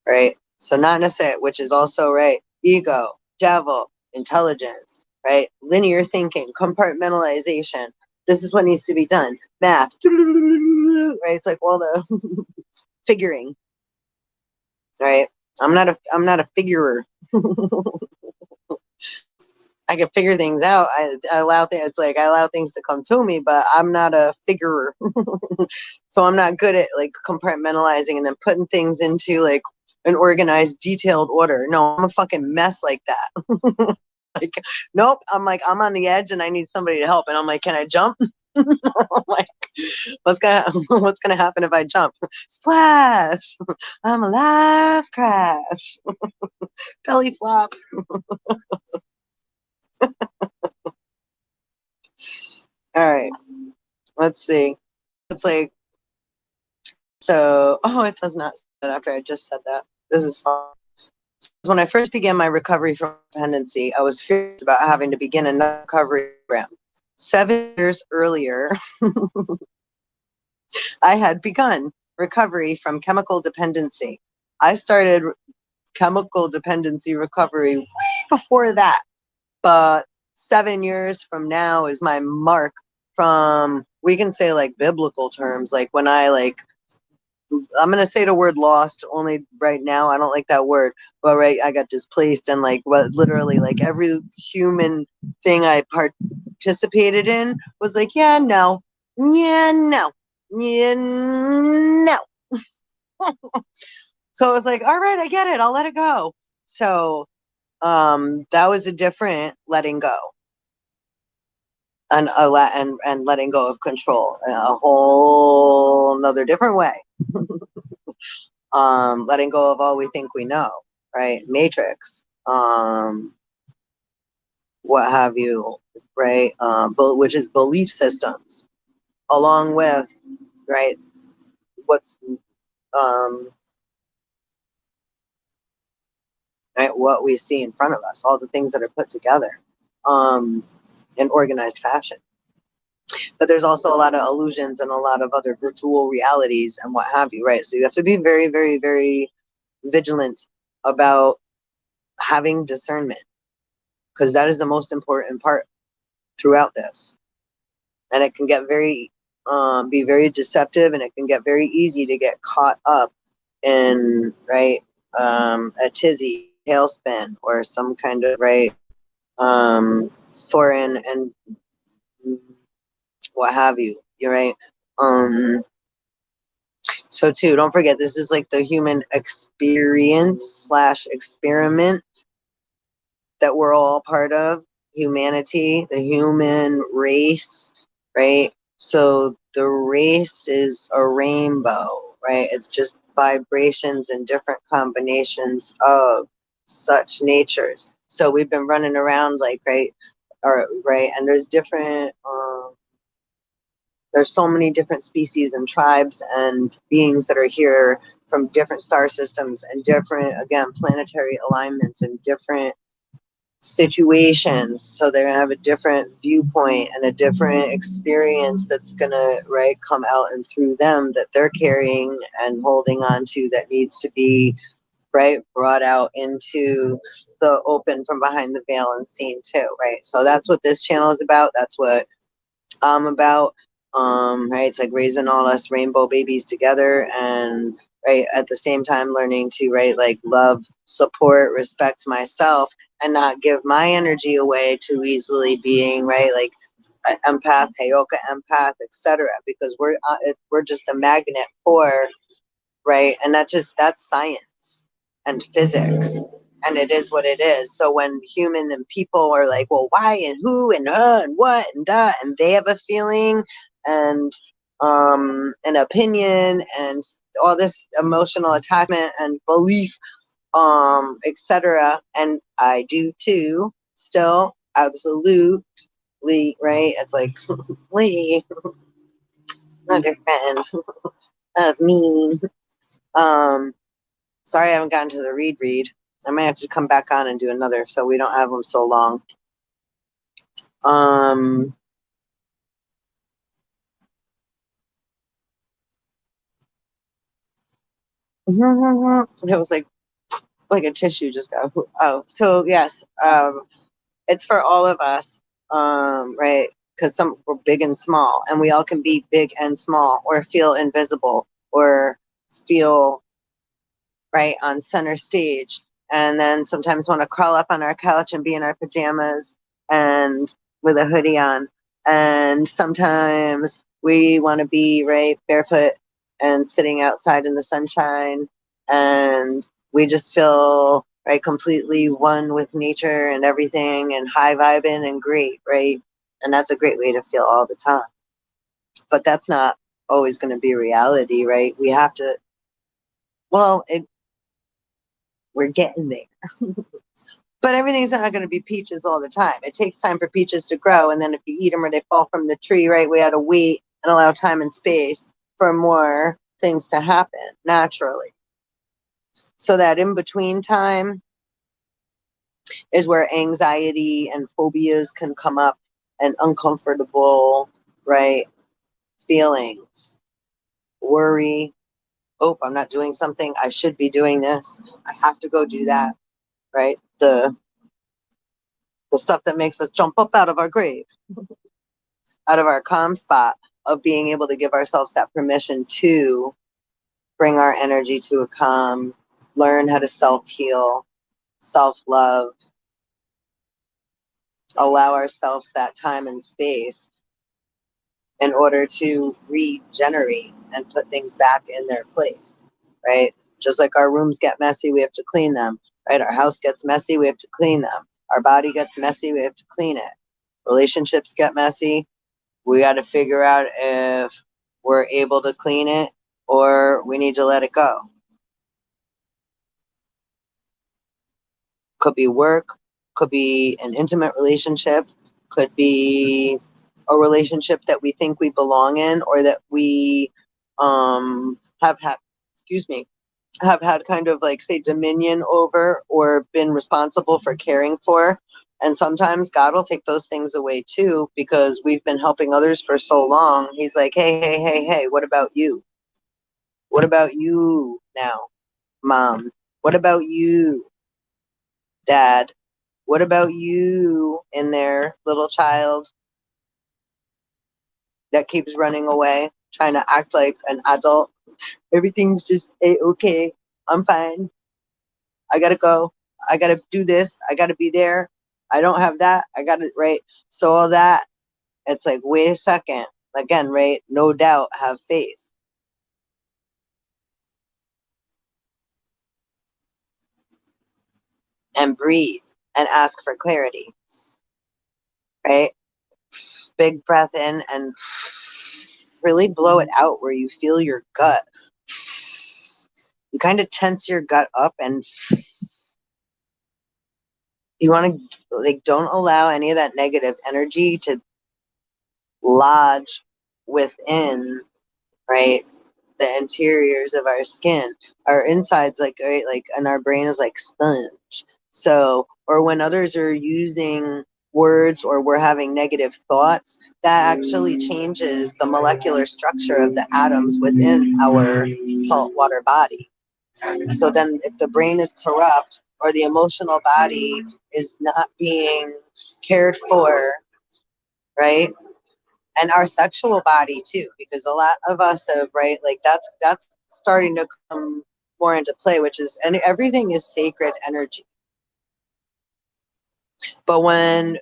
Speaker 1: right? So not necessarily, which is also right. Ego, devil, intelligence, right? Linear thinking, compartmentalization. This is what needs to be done. Math, right? It's like all the figuring, right? I'm not a figurer. I can figure things out. I allow things. It's like I allow things to come to me, but I'm not a figurer. So I'm not good at like compartmentalizing and then putting things into like an organized, detailed order. No, I'm a fucking mess like that. Like, nope. I'm like, I'm on the edge and I need somebody to help. And I'm like, can I jump? I'm like, what's gonna happen if I jump? Splash! I'm alive, crash. Belly flop. All right. Let's see. It's like, so, oh, it does not say that after I just said that. This is fun. When I first began my recovery from dependency, I was furious about having to begin another recovery program. 7 years earlier, I had begun recovery from chemical dependency. I started chemical dependency recovery way before that, but 7 years from now is my mark from, we can say like biblical terms, like when I like, I'm gonna say the word lost only right now. I don't like that word, but right, I got displaced and like what literally like every human thing I participated in was like, yeah, no, yeah, no, yeah, no. So I was like, all right, I get it. I'll let it go. So that was a different letting go and letting go of control in a whole another different way. Letting go of all we think we know, right? Matrix, what have you, right? Which is belief systems, along with, right, what's, um, right, what we see in front of us, all the things that are put together, in organized fashion. But there's also a lot of illusions and a lot of other virtual realities and what have you, right? So you have to be very, very, very vigilant about having discernment, because that is the most important part throughout this. And it can get be very deceptive, and it can get very easy to get caught up in, right, a tizzy, tailspin, or some kind of, right, foreign and what have you. You're right. So too, don't forget, this is like the human experience / experiment that we're all part of. Humanity, the human race, right? So the race is a rainbow, right? It's just vibrations and different combinations of such natures. So we've been running around like, right, or right, and there's different there's so many different species and tribes and beings that are here from different star systems and different, again, planetary alignments and different situations. So they're gonna have a different viewpoint and a different experience that's gonna, right, come out and through them that they're carrying and holding on to, that needs to be, right, brought out into the open from behind the veil and seen too, right? So that's what this channel is about. That's what I'm about. Right, it's like raising all us rainbow babies together, and right at the same time learning to, right, like love, support, respect myself, and not give my energy away too easily, being, right, like empath, heyoka empath, etc., because we're just a magnet for, right, and that's science and physics, and it is what it is. So when human and people are like, well, why and who and and what and and they have a feeling and an opinion and all this emotional attachment and belief etc. And I do too, still, absolutely, right? It's like, Lee, another friend of me. Sorry I haven't gotten to the read. I might have to come back on and do another so we don't have them so long. It was like a tissue just got, oh, so yes, it's for all of us, right? Because some we're big and small, and we all can be big and small, or feel invisible, or feel right on center stage, and then sometimes want to crawl up on our couch and be in our pajamas and with a hoodie on, and sometimes we want to be right barefoot and sitting outside in the sunshine, and we just feel right completely one with nature and everything and high vibing and great, right? And that's a great way to feel all the time, but that's not always going to be reality, right? We have to, well, we're getting there. But everything's not going to be peaches all the time. It takes time for peaches to grow, and then if you eat them or they fall from the tree, right, we had to wait and allow time and space for more things to happen naturally. So that in between time is where anxiety and phobias can come up, and uncomfortable, right, feelings, worry. Oh, I'm not doing something. I should be doing this. I have to go do that, right? The stuff that makes us jump up out of our grave, out of our calm spot of being able to give ourselves that permission to bring our energy to a calm, learn how to self-heal, self-love, allow ourselves that time and space in order to regenerate and put things back in their place, right? Just like our rooms get messy, we have to clean them, right? Our house gets messy, we have to clean them. Our body gets messy, we have to clean it. Relationships get messy, we got to figure out if we're able to clean it or we need to let it go. Could be work, could be an intimate relationship, could be a relationship that we think we belong in, or that we have had, excuse me, have had kind of like, say, dominion over or been responsible for caring for. And sometimes God will take those things away too, because we've been helping others for so long. He's like, hey, what about you? What about you now, mom? What about you, dad? What about you in there, little child that keeps running away, trying to act like an adult? Everything's just okay. I'm fine. I gotta go. I gotta do this. I gotta be there. I don't have that. I got it right. So all that, it's like, wait a second. Again, right? No doubt, have faith. And breathe and ask for clarity, right? Big breath in and really blow it out where you feel your gut. You kind of tense your gut up, and you want to, like, don't allow any of that negative energy to lodge within, right, the interiors of our skin. Our insides, like, right, like, and our brain is like sponge. So, or when others are using words or we're having negative thoughts, that actually changes the molecular structure of the atoms within our saltwater body. So then if the brain is corrupt or the emotional body is not being cared for, right? And our sexual body too, because a lot of us have, right, like, that's starting to come more into play, which is, and everything is sacred energy. But when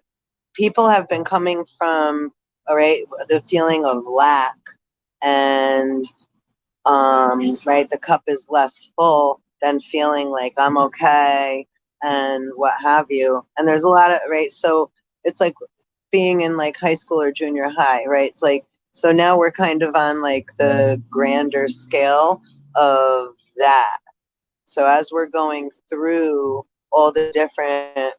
Speaker 1: people have been coming from, all right, the feeling of lack and right, the cup is less full than feeling like I'm okay and what have you. And there's a lot of, right, so it's like being in like high school or junior high, right? It's like, so now we're kind of on like the grander scale of that. So as we're going through all the different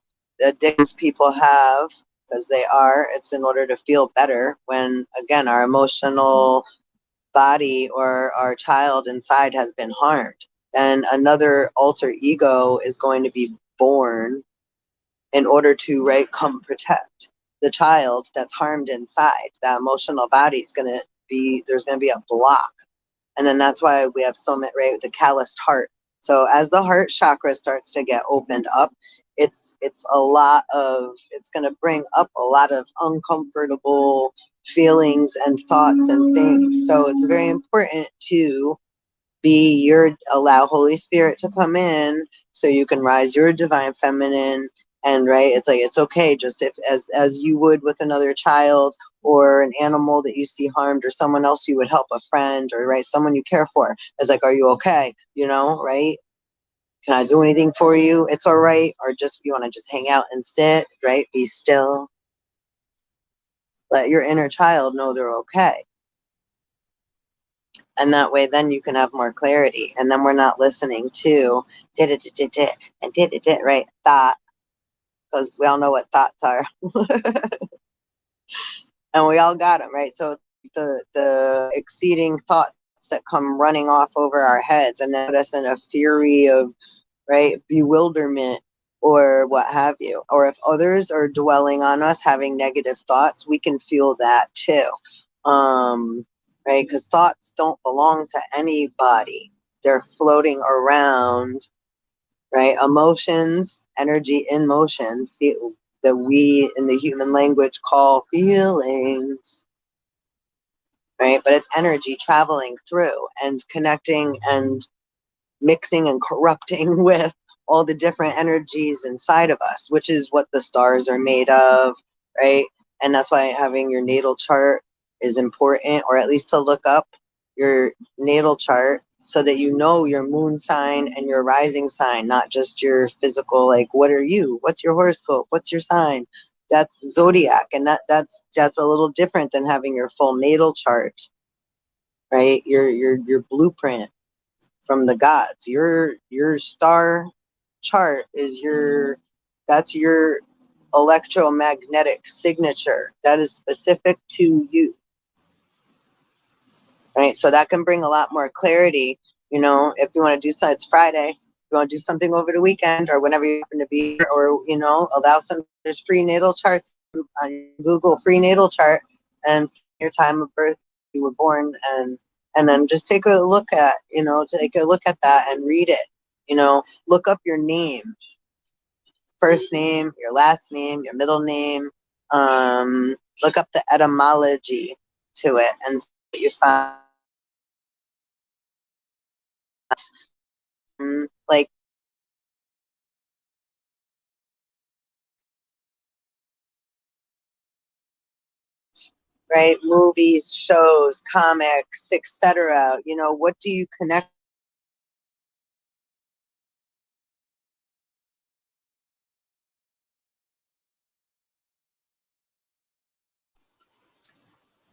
Speaker 1: addictions people have, because they are, it's in order to feel better when, again, our emotional body or our child inside has been harmed. Then another alter ego is going to be born in order to, right, come protect the child that's harmed inside. That emotional body is going to be, there's going to be a block. And then that's why we have so many, right, the calloused heart. So as the heart chakra starts to get opened up, it's a lot of, it's going to bring up a lot of uncomfortable feelings and thoughts and things. So it's very important to allow Holy Spirit to come in so you can rise your divine feminine. And right, it's like, it's okay, just if as you would with another child or an animal that you see harmed, or someone else you would help, a friend, or right, someone you care for. It's like, are you okay? You know, right? Can I do anything for you? It's all right. Or just, you want to just hang out and sit, right? Be still. Let your inner child know they're okay. And that way, then you can have more clarity. And then we're not listening to right? Thought, because we all know what thoughts are. And we all got them, right? So the exceeding thoughts that come running off over our heads and then put us in a fury of, right, bewilderment or what have you. Or if others are dwelling on us having negative thoughts, we can feel that too. Right? Because thoughts don't belong to anybody. They're floating around, right? Emotions, energy in motion, that we in the human language call feelings, right? But it's energy traveling through and connecting and mixing and corrupting with all the different energies inside of us, which is what the stars are made of, right? And that's why having your natal chart is important, or at least to look up your natal chart so that you know your moon sign and your rising sign, not just your physical, like, what are you? What's your horoscope? What's your sign? That's zodiac, and that's a little different than having your full natal chart, right? Your blueprint from the gods. Your star chart is that's your electromagnetic signature. That is specific to you. Right? So that can bring a lot more clarity. You know, if you want to do something, it's Friday. If you want to do something over the weekend or whenever you happen to be, or, you know, allow some, there's free natal charts on Google, free natal chart, and your time of birth, you were born, and then just take a look at, you know, take a look at that and read it. You know, look up your name, first name, your last name, your middle name. Look up the etymology to it and see what you find. Like, right, movies, shows, comics, etc. You know, what do you connect?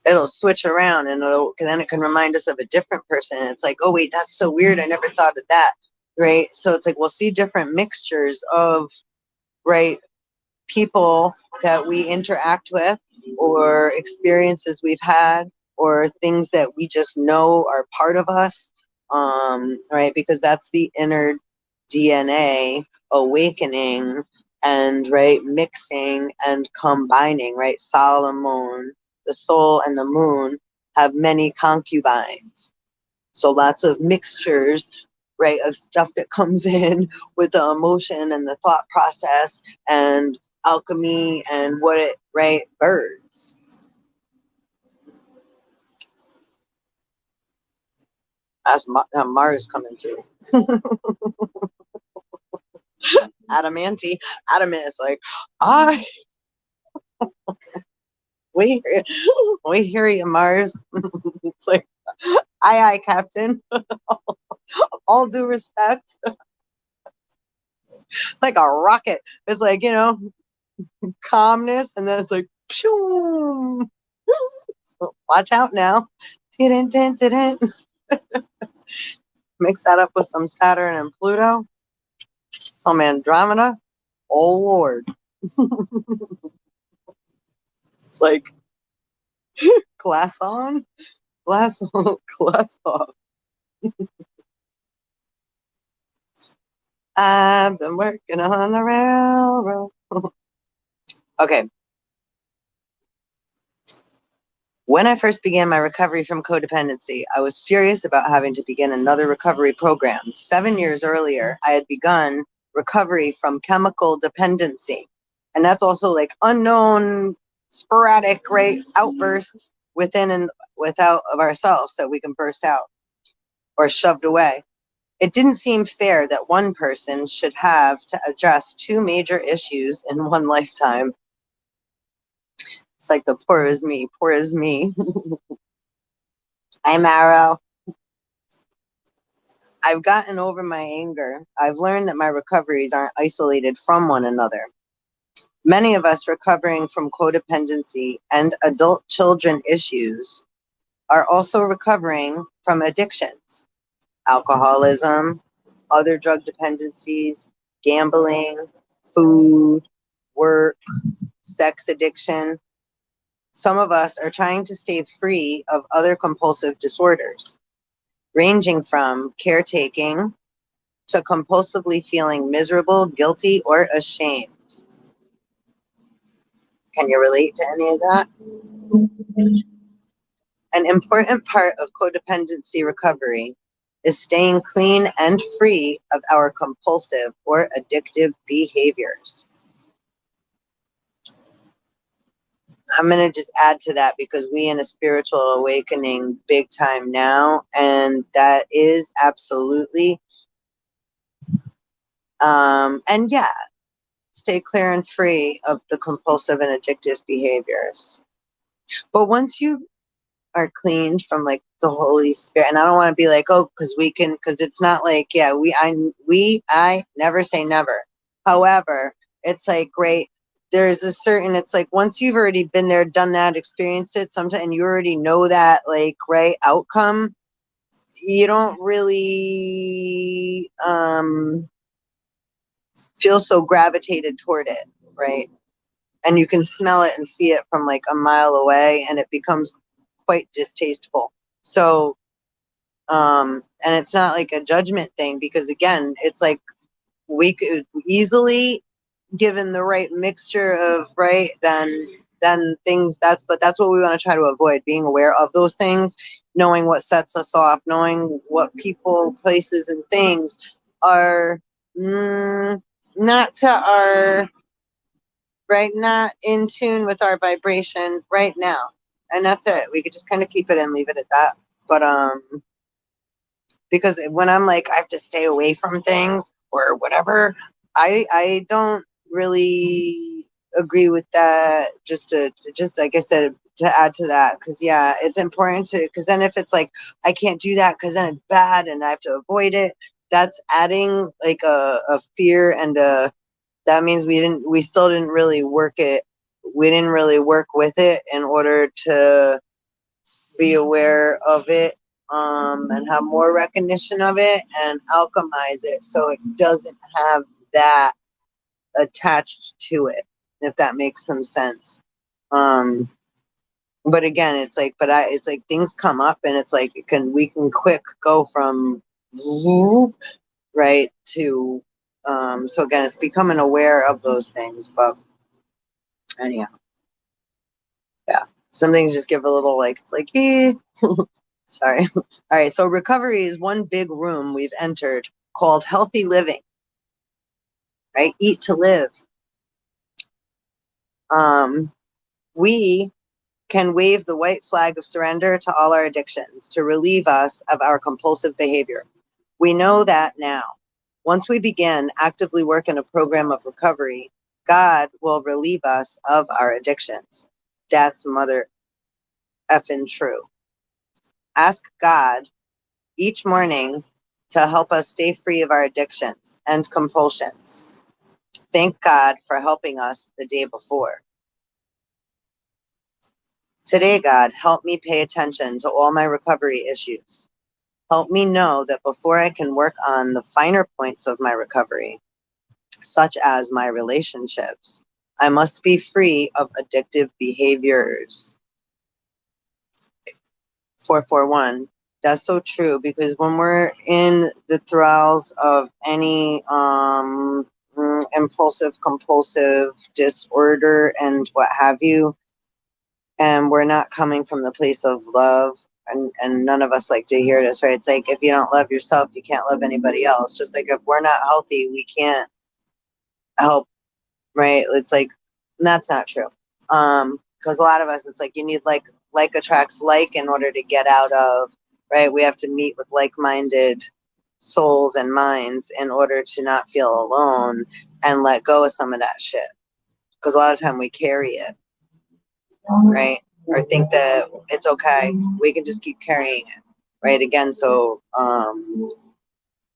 Speaker 1: It'll switch around, and then it can remind us of a different person. And it's like, oh wait, that's so weird. I never thought of that. Right. So it's like we'll see different mixtures of, right, people that we interact with, or experiences we've had, or things that we just know are part of us. Right, because that's the inner DNA awakening and, right, mixing and combining, right? Solomon, the soul and the moon have many concubines. So lots of mixtures, right, of stuff that comes in with the emotion and the thought process and alchemy and what it, right, birds. That's Mars coming through. Adamanti. Adamant is like, I we we hear you, Mars. It's like, aye, Captain. All due respect. Like a rocket. It's like, you know, calmness, and then it's like, pshoo. So watch out now. Didn't. Mix that up with some Saturn and Pluto, some Andromeda. Oh Lord. It's like glass on, glass on, glass off. I've been working on the railroad. Okay. When I first began my recovery from codependency, I was furious about having to begin another recovery program. 7 years earlier, I had begun recovery from chemical dependency. And that's also like unknown, sporadic, right, outbursts within and without of ourselves that we can burst out or shoved away. It didn't seem fair that one person should have to address two major issues in one lifetime. It's like the poor is me, poor is me. I'm Arrow. I've gotten over my anger. I've learned that my recoveries aren't isolated from one another. Many of us recovering from codependency and adult children issues are also recovering from addictions, alcoholism, other drug dependencies, gambling, food, work, sex addiction. Some of us are trying to stay free of other compulsive disorders, ranging from caretaking to compulsively feeling miserable, guilty, or ashamed. Can you relate to any of that? An important part of codependency recovery is staying clean and free of our compulsive or addictive behaviors. I'm going to just add to that because we in a spiritual awakening big time now, and that is absolutely, and yeah, stay clear and free of the compulsive and addictive behaviors. But once you are cleaned from like the Holy Spirit, and I don't want to be like, oh, because it's not like, yeah, I never say never. However, it's like, great. There's a certain, it's like once you've already been there, done that, experienced it sometime, and you already know that, like, right outcome, you don't really feel so gravitated toward it, right? And you can smell it and see it from like a mile away, and it becomes quite distasteful. So, and it's not like a judgment thing, because again, it's like we could easily, given the right mixture of right, then things, but that's what we want to try to avoid, being aware of those things, knowing what sets us off, knowing what people, places, and things are not to our right, not in tune with our vibration right now. And that's it. We could just kind of keep it and leave it at that. But because when I'm like, I have to stay away from things or whatever, I don't really agree with that. Just like I said, to add to that, because yeah, it's important to, because then if it's like I can't do that because then it's bad and I have to avoid it, that's adding like a fear and a, that means we still didn't really work it. We didn't really work with it in order to be aware of it, and have more recognition of it and alchemize it so it doesn't have that attached to it, if that makes some sense. But again, it's like, it's like things come up and it's like we can quick go from right to, so again, it's becoming aware of those things. But anyhow, yeah, some things just give a little like, it's like, eh. Sorry. All right, so recovery is one big room we've entered called healthy living, right? Eat to live. We can wave the white flag of surrender to all our addictions to relieve us of our compulsive behavior. We know that now. Once we begin actively work in a program of recovery, God will relieve us of our addictions. That's mother effing true. Ask God each morning to help us stay free of our addictions and compulsions. Thank God for helping us the day before. Today, God, help me pay attention to all my recovery issues. Help me know that before I can work on the finer points of my recovery, such as my relationships, I must be free of addictive behaviors. 441. That's so true, because when we're in the thralls of any impulsive, compulsive disorder and what have you, and we're not coming from the place of love, and none of us like to hear this, right? It's like, if you don't love yourself, you can't love anybody else. Just like if we're not healthy, we can't help, right? It's like, that's not true. Because a lot of us, it's like you need like attracts like in order to get out of, right? We have to meet with like-minded souls and minds in order to not feel alone and let go of some of that shit. Because a lot of time we carry it, right? Or think that it's okay. We can just keep carrying it, right? Again, so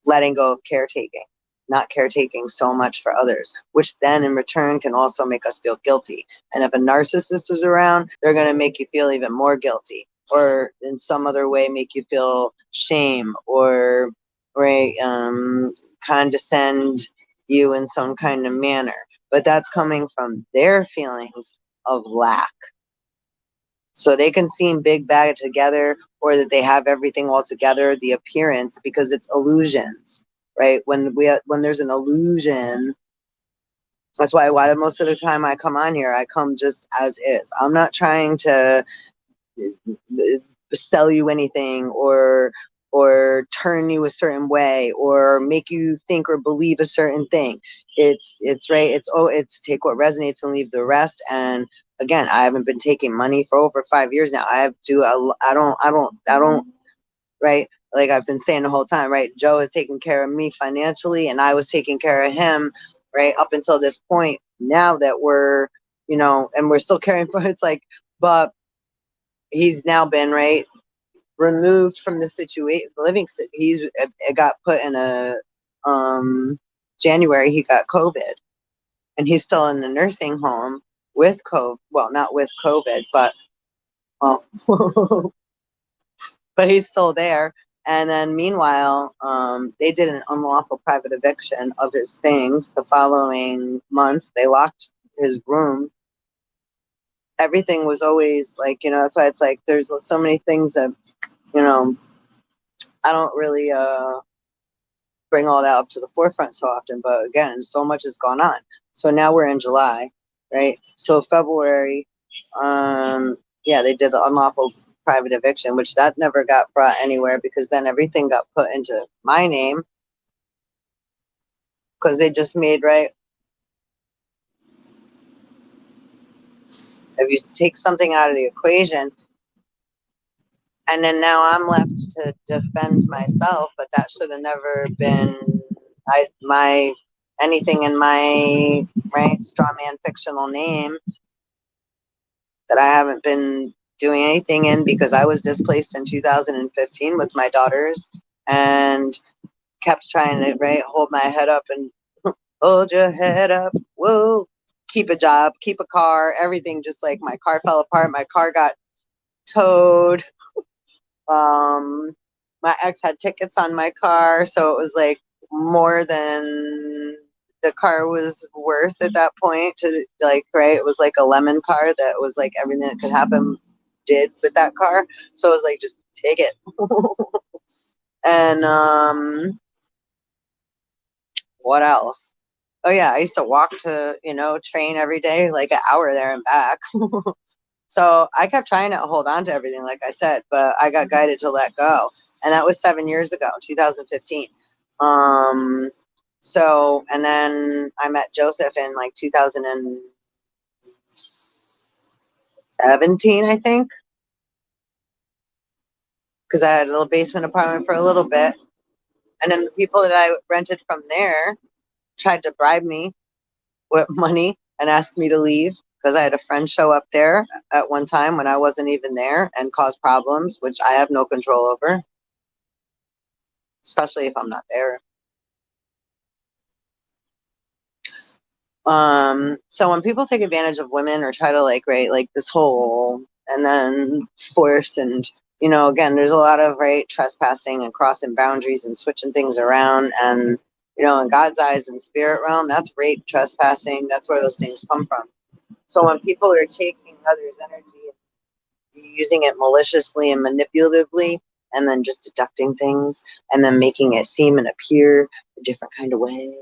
Speaker 1: letting go of caretaking, not caretaking so much for others, which then in return can also make us feel guilty. And if a narcissist is around, they're going to make you feel even more guilty, or in some other way make you feel shame, or right, condescend you in some kind of manner. But that's coming from their feelings of lack. So they can seem big bag together, or that they have everything all together, the appearance, because it's illusions, right? When there's an illusion, that's why most of the time I come on here, I come just as is. I'm not trying to sell you anything, or turn you a certain way, or make you think or believe a certain thing. It's right. It's take what resonates and leave the rest. And again, I haven't been taking money for over 5 years now. I don't, right? Like I've been saying the whole time, right? Joe is taking care of me financially, and I was taking care of him, right? Up until this point. Now that we're, and we're still caring for, it's like, but he's now been, right, removed from the situation, it got put in a, January, he got COVID, and he's still in the nursing home with COVID. Well, not with COVID, but, but he's still there. And then meanwhile, they did an unlawful private eviction of his things. The following month, they locked his room. Everything was always like, that's why it's like, there's so many things that, I don't really bring all that up to the forefront so often, but again, so much has gone on. So now we're in July, right? So February, yeah, they did the unlawful private eviction, which that never got brought anywhere, because then everything got put into my name, because they just made, right, if you take something out of the equation, and then now I'm left to defend myself, but that should have never been anything in my, right, straw man fictional name that I haven't been doing anything in, because I was displaced in 2015 with my daughters, and kept trying to, right, hold my head up and hold your head up, whoa, keep a job, keep a car, everything. Just like my car fell apart, my car got towed. My ex had tickets on my car, so it was like more than the car was worth at that point, to like, right, it was like a lemon car that was like everything that could happen did with that car. So it was like, just take it. And what else? Oh yeah, I used to walk to, train every day, like an hour there and back. So I kept trying to hold on to everything, like I said, but I got guided to let go. And that was 7 years ago, 2015. So, and then I met Joseph in like 2017, I think, because I had a little basement apartment for a little bit. And then the people that I rented from there tried to bribe me with money and asked me to leave, because I had a friend show up there at one time when I wasn't even there and cause problems, which I have no control over, especially if I'm not there. So when people take advantage of women, or try to like, right, like this whole, and then force and you know, again, there's a lot of, right, trespassing and crossing boundaries and switching things around. And, you know, in God's eyes and spirit realm, that's rape, trespassing. That's where those things come from. So when people are taking others' energy and using it maliciously and manipulatively, and then just deducting things and then making it seem and appear a different kind of way,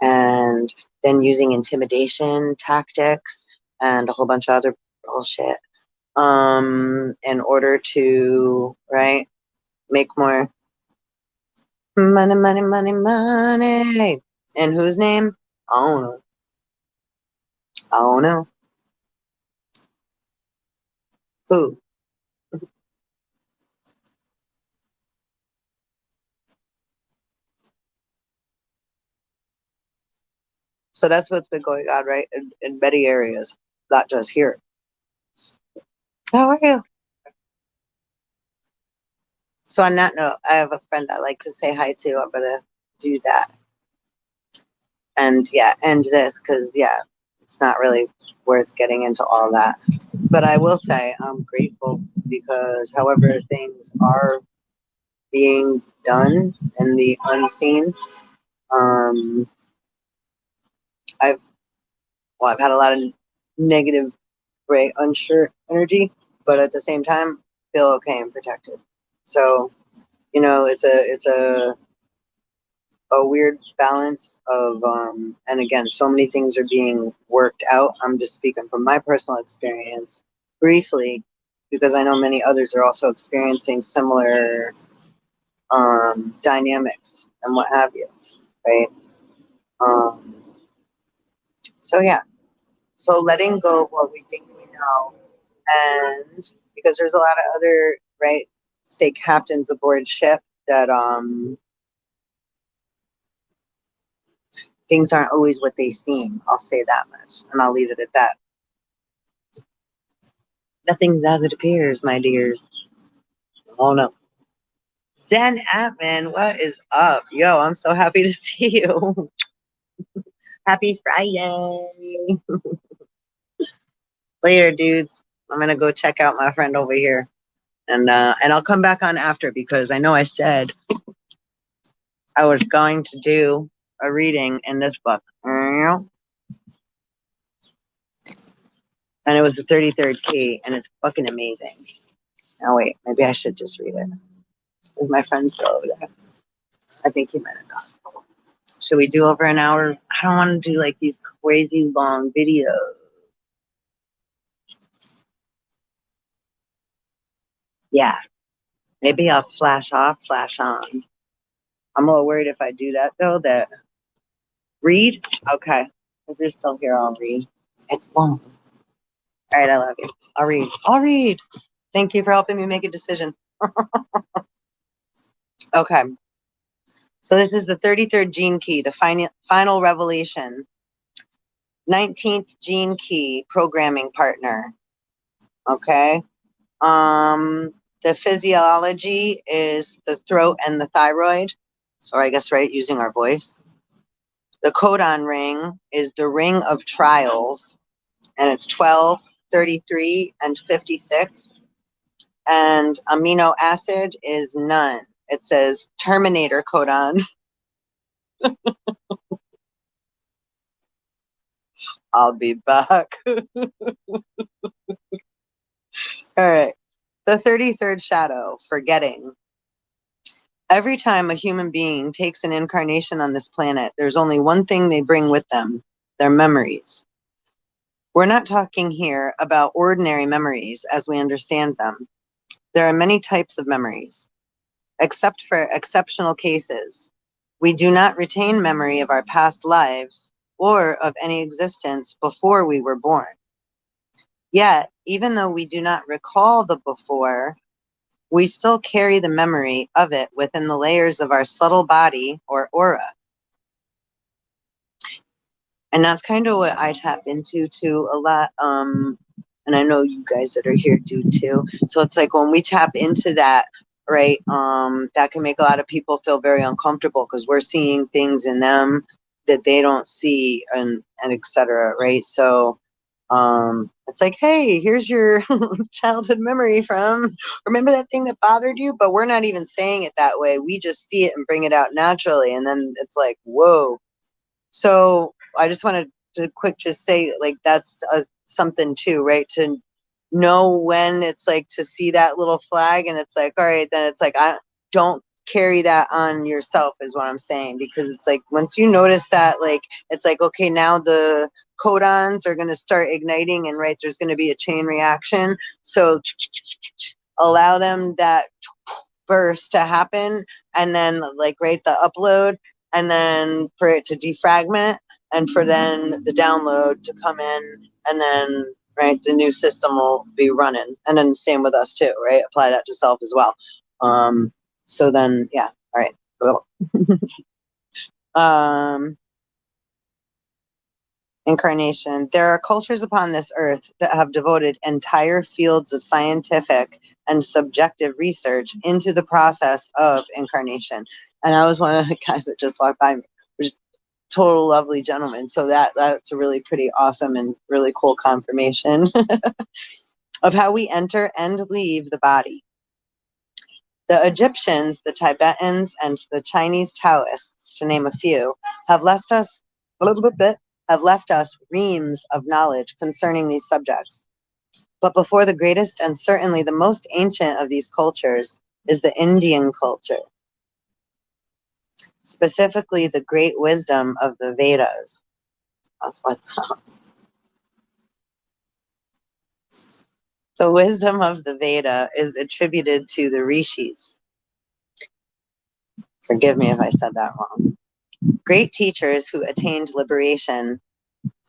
Speaker 1: and then using intimidation tactics and a whole bunch of other bullshit in order to, right, make more money, money, money, money. In whose name? I don't know. I don't know. Who? So that's what's been going on, right, in many areas, not just here. How are you? So on that note, I have a friend I like to say hi to. I'm gonna do that. And yeah, end this because yeah, it's not really worth getting into all that. But I will say I'm grateful because however things are being done in the unseen, um, I've I've had a lot of negative, right, unsure energy, but at the same time feel okay and protected. So you know, it's a weird balance of and again, so many things are being worked out. I'm just speaking from my personal experience briefly because I know many others are also experiencing similar dynamics and what have you, right? um, so yeah, so letting go of what we think we know, and because there's a lot of other, right, say captains aboard ship that things aren't always what they seem. I'll say that much, and I'll leave it at that. Nothing's as it appears, my dears. Oh no. Zen Atman, what is up? Yo, I'm so happy to see you. Happy Friday. Later, dudes. I'm gonna go check out my friend over here. And I'll come back on after because I know I said I was going to do a reading in this book. And it was the 33rd key, and it's fucking amazing. Now wait, maybe I should just read it. Is my friend still over there? I think he might have gone. Should we do over an hour? I don't want to do like these crazy long videos. Yeah, maybe I'll flash off, flash on. I'm a little worried if I do that though. That read? Okay. If you're still here, I'll read. It's long. All right, I love you. I'll read. I'll read. Thank you for helping me make a decision. Okay. So this is the 33rd gene key, the final revelation. 19th gene key, programming partner. Okay. The physiology is the throat and the thyroid. So I guess, right, using our voice. The codon ring is the ring of trials, and it's 12, 33, and 56. And amino acid is none. It says terminator codon. I'll be back. All right. The 33rd shadow, forgetting. Every time a human being takes an incarnation on this planet, there's only one thing they bring with them: their memories. We're not talking here about ordinary memories as we understand them. There are many types of memories. Except for exceptional cases, we do not retain memory of our past lives or of any existence before we were born. Yet, even though we do not recall the before, we still carry the memory of it within the layers of our subtle body or aura. And that's kind of what I tap into too a lot. And I know you guys that are here do too. So it's like when we tap into that, right, that can make a lot of people feel very uncomfortable because we're seeing things in them that they don't see, and etc. Right. So It's like, hey, here's your childhood memory from, remember that thing that bothered you? But we're not even saying it that way. We just see it and bring it out naturally. And then it's like, whoa. So I just wanted to just say, like, that's something too, right? To know when it's like to see that little flag and it's like, all right, then it's like, I don't carry that on yourself is what I'm saying. Because it's like, once you notice that, like, it's like, okay, now the codons are going to start igniting and right, there's going to be a chain reaction. So allow them that burst to happen and then like right the upload and then for it to defragment and for then the download to come in and then right the new system will be running. And then same with us too, right? Apply that to self as well. So then yeah, all right. Incarnation. There are cultures upon this earth that have devoted entire fields of scientific and subjective research into the process of incarnation. And I was one of the guys that just walked by me, just total lovely gentleman. So that's a really pretty awesome and really cool confirmation of how we enter and leave the body. The Egyptians, the Tibetans, and the Chinese Taoists, to name a few, have left us reams of knowledge concerning these subjects. But before the greatest and certainly the most ancient of these cultures is the Indian culture, specifically the great wisdom of the Vedas. That's what's up. The wisdom of the Veda is attributed to the rishis. Forgive me if I said that wrong. Great teachers who attained liberation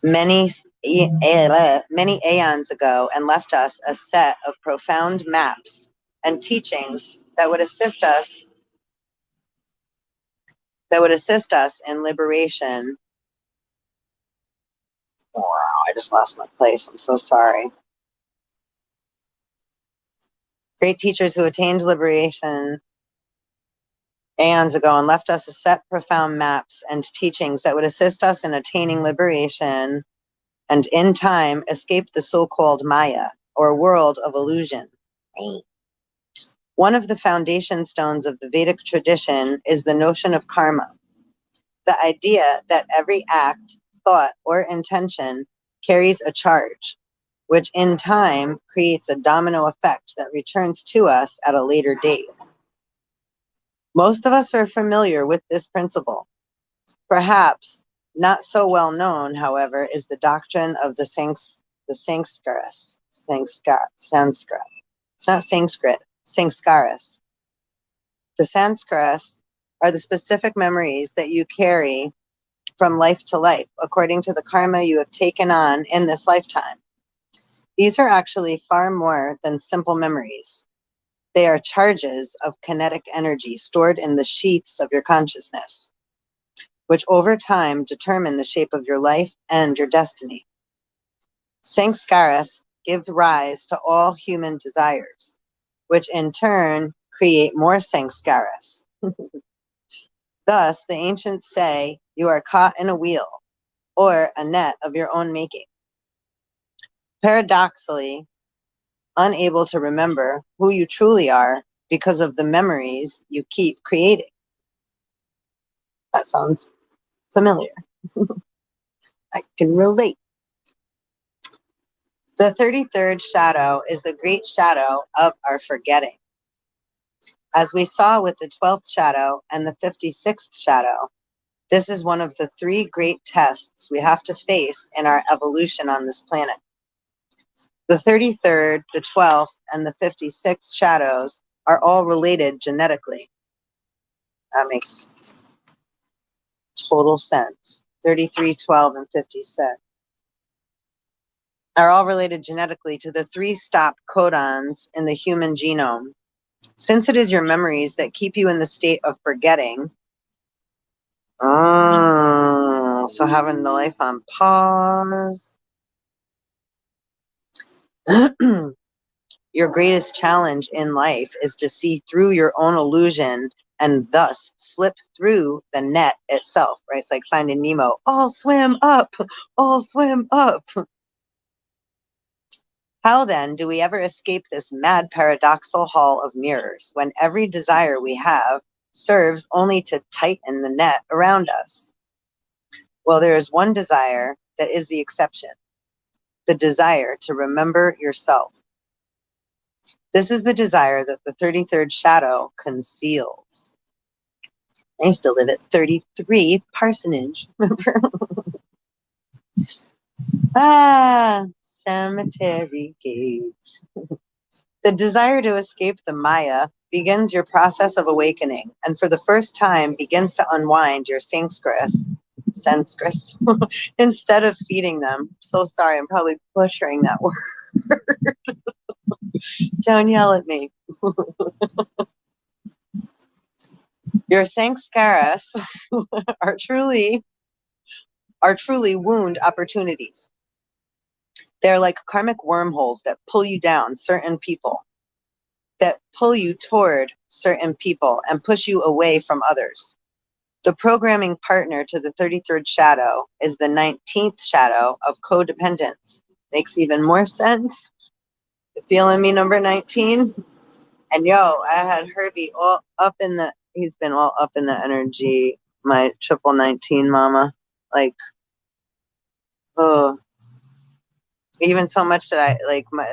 Speaker 1: many aeons ago and left us a set of profound maps and teachings that would assist us in liberation. Wow, I just lost my place. I'm so sorry. Great teachers who attained liberation aeons ago and left us a set profound maps and teachings that would assist us in attaining liberation and in time escape the so-called Maya, or world of illusion. One of the foundation stones of the Vedic tradition is the notion of karma, the idea that every act, thought, or intention carries a charge, which in time creates a domino effect that returns to us at a later date. Most of us are familiar with this principle. Perhaps not so well known, however, is the doctrine of the Sanskrit. It's not Sanskrit, Sanskaras. The Sanskaras are the specific memories that you carry from life to life, according to the karma you have taken on in this lifetime. These are actually far more than simple memories. They are charges of kinetic energy stored in the sheaths of your consciousness, which over time determine the shape of your life and your destiny. Sanskaras give rise to all human desires, which in turn create more sanskaras. Thus, the ancients say you are caught in a wheel or a net of your own making. Paradoxically, unable to remember who you truly are because of the memories you keep creating. That sounds familiar. I can relate. The 33rd shadow is the great shadow of our forgetting. As we saw with the 12th shadow and the 56th shadow, this is one of the three great tests we have to face in our evolution on this planet. The 33rd, the 12th, and the 56th shadows are all related genetically. That makes total sense. 33, 12, and 56 are all related genetically to the 3 stop codons in the human genome. Since it is your memories that keep you in the state of forgetting, so having the life on pause, your greatest challenge in life is to see through your own illusion and thus slip through the net itself, right? It's like Finding Nemo. All swim up, all swim up. How then do we ever escape this mad paradoxal hall of mirrors when every desire we have serves only to tighten the net around us? Well, there is one desire that is the exception, the desire to remember yourself. This is the desire that the 33rd shadow conceals. I used to live at 33 Parsonage. Cemetery gates. The desire to escape the Maya begins your process of awakening, and for the first time begins to unwind your sanskris, instead of feeding them. So sorry, I'm probably butchering that word. Don't yell at me. Your sanskaras are truly wound opportunities. They're like karmic wormholes that pull you down certain people, that pull you toward certain people and push you away from others. The programming partner to the 33rd shadow is the 19th shadow of codependence. Makes even more sense. You feeling me, number 19? And yo, I had Herbie all up in the, he's been all up in the energy, my triple 19 mama. Like, oh, even so much that I, like, my,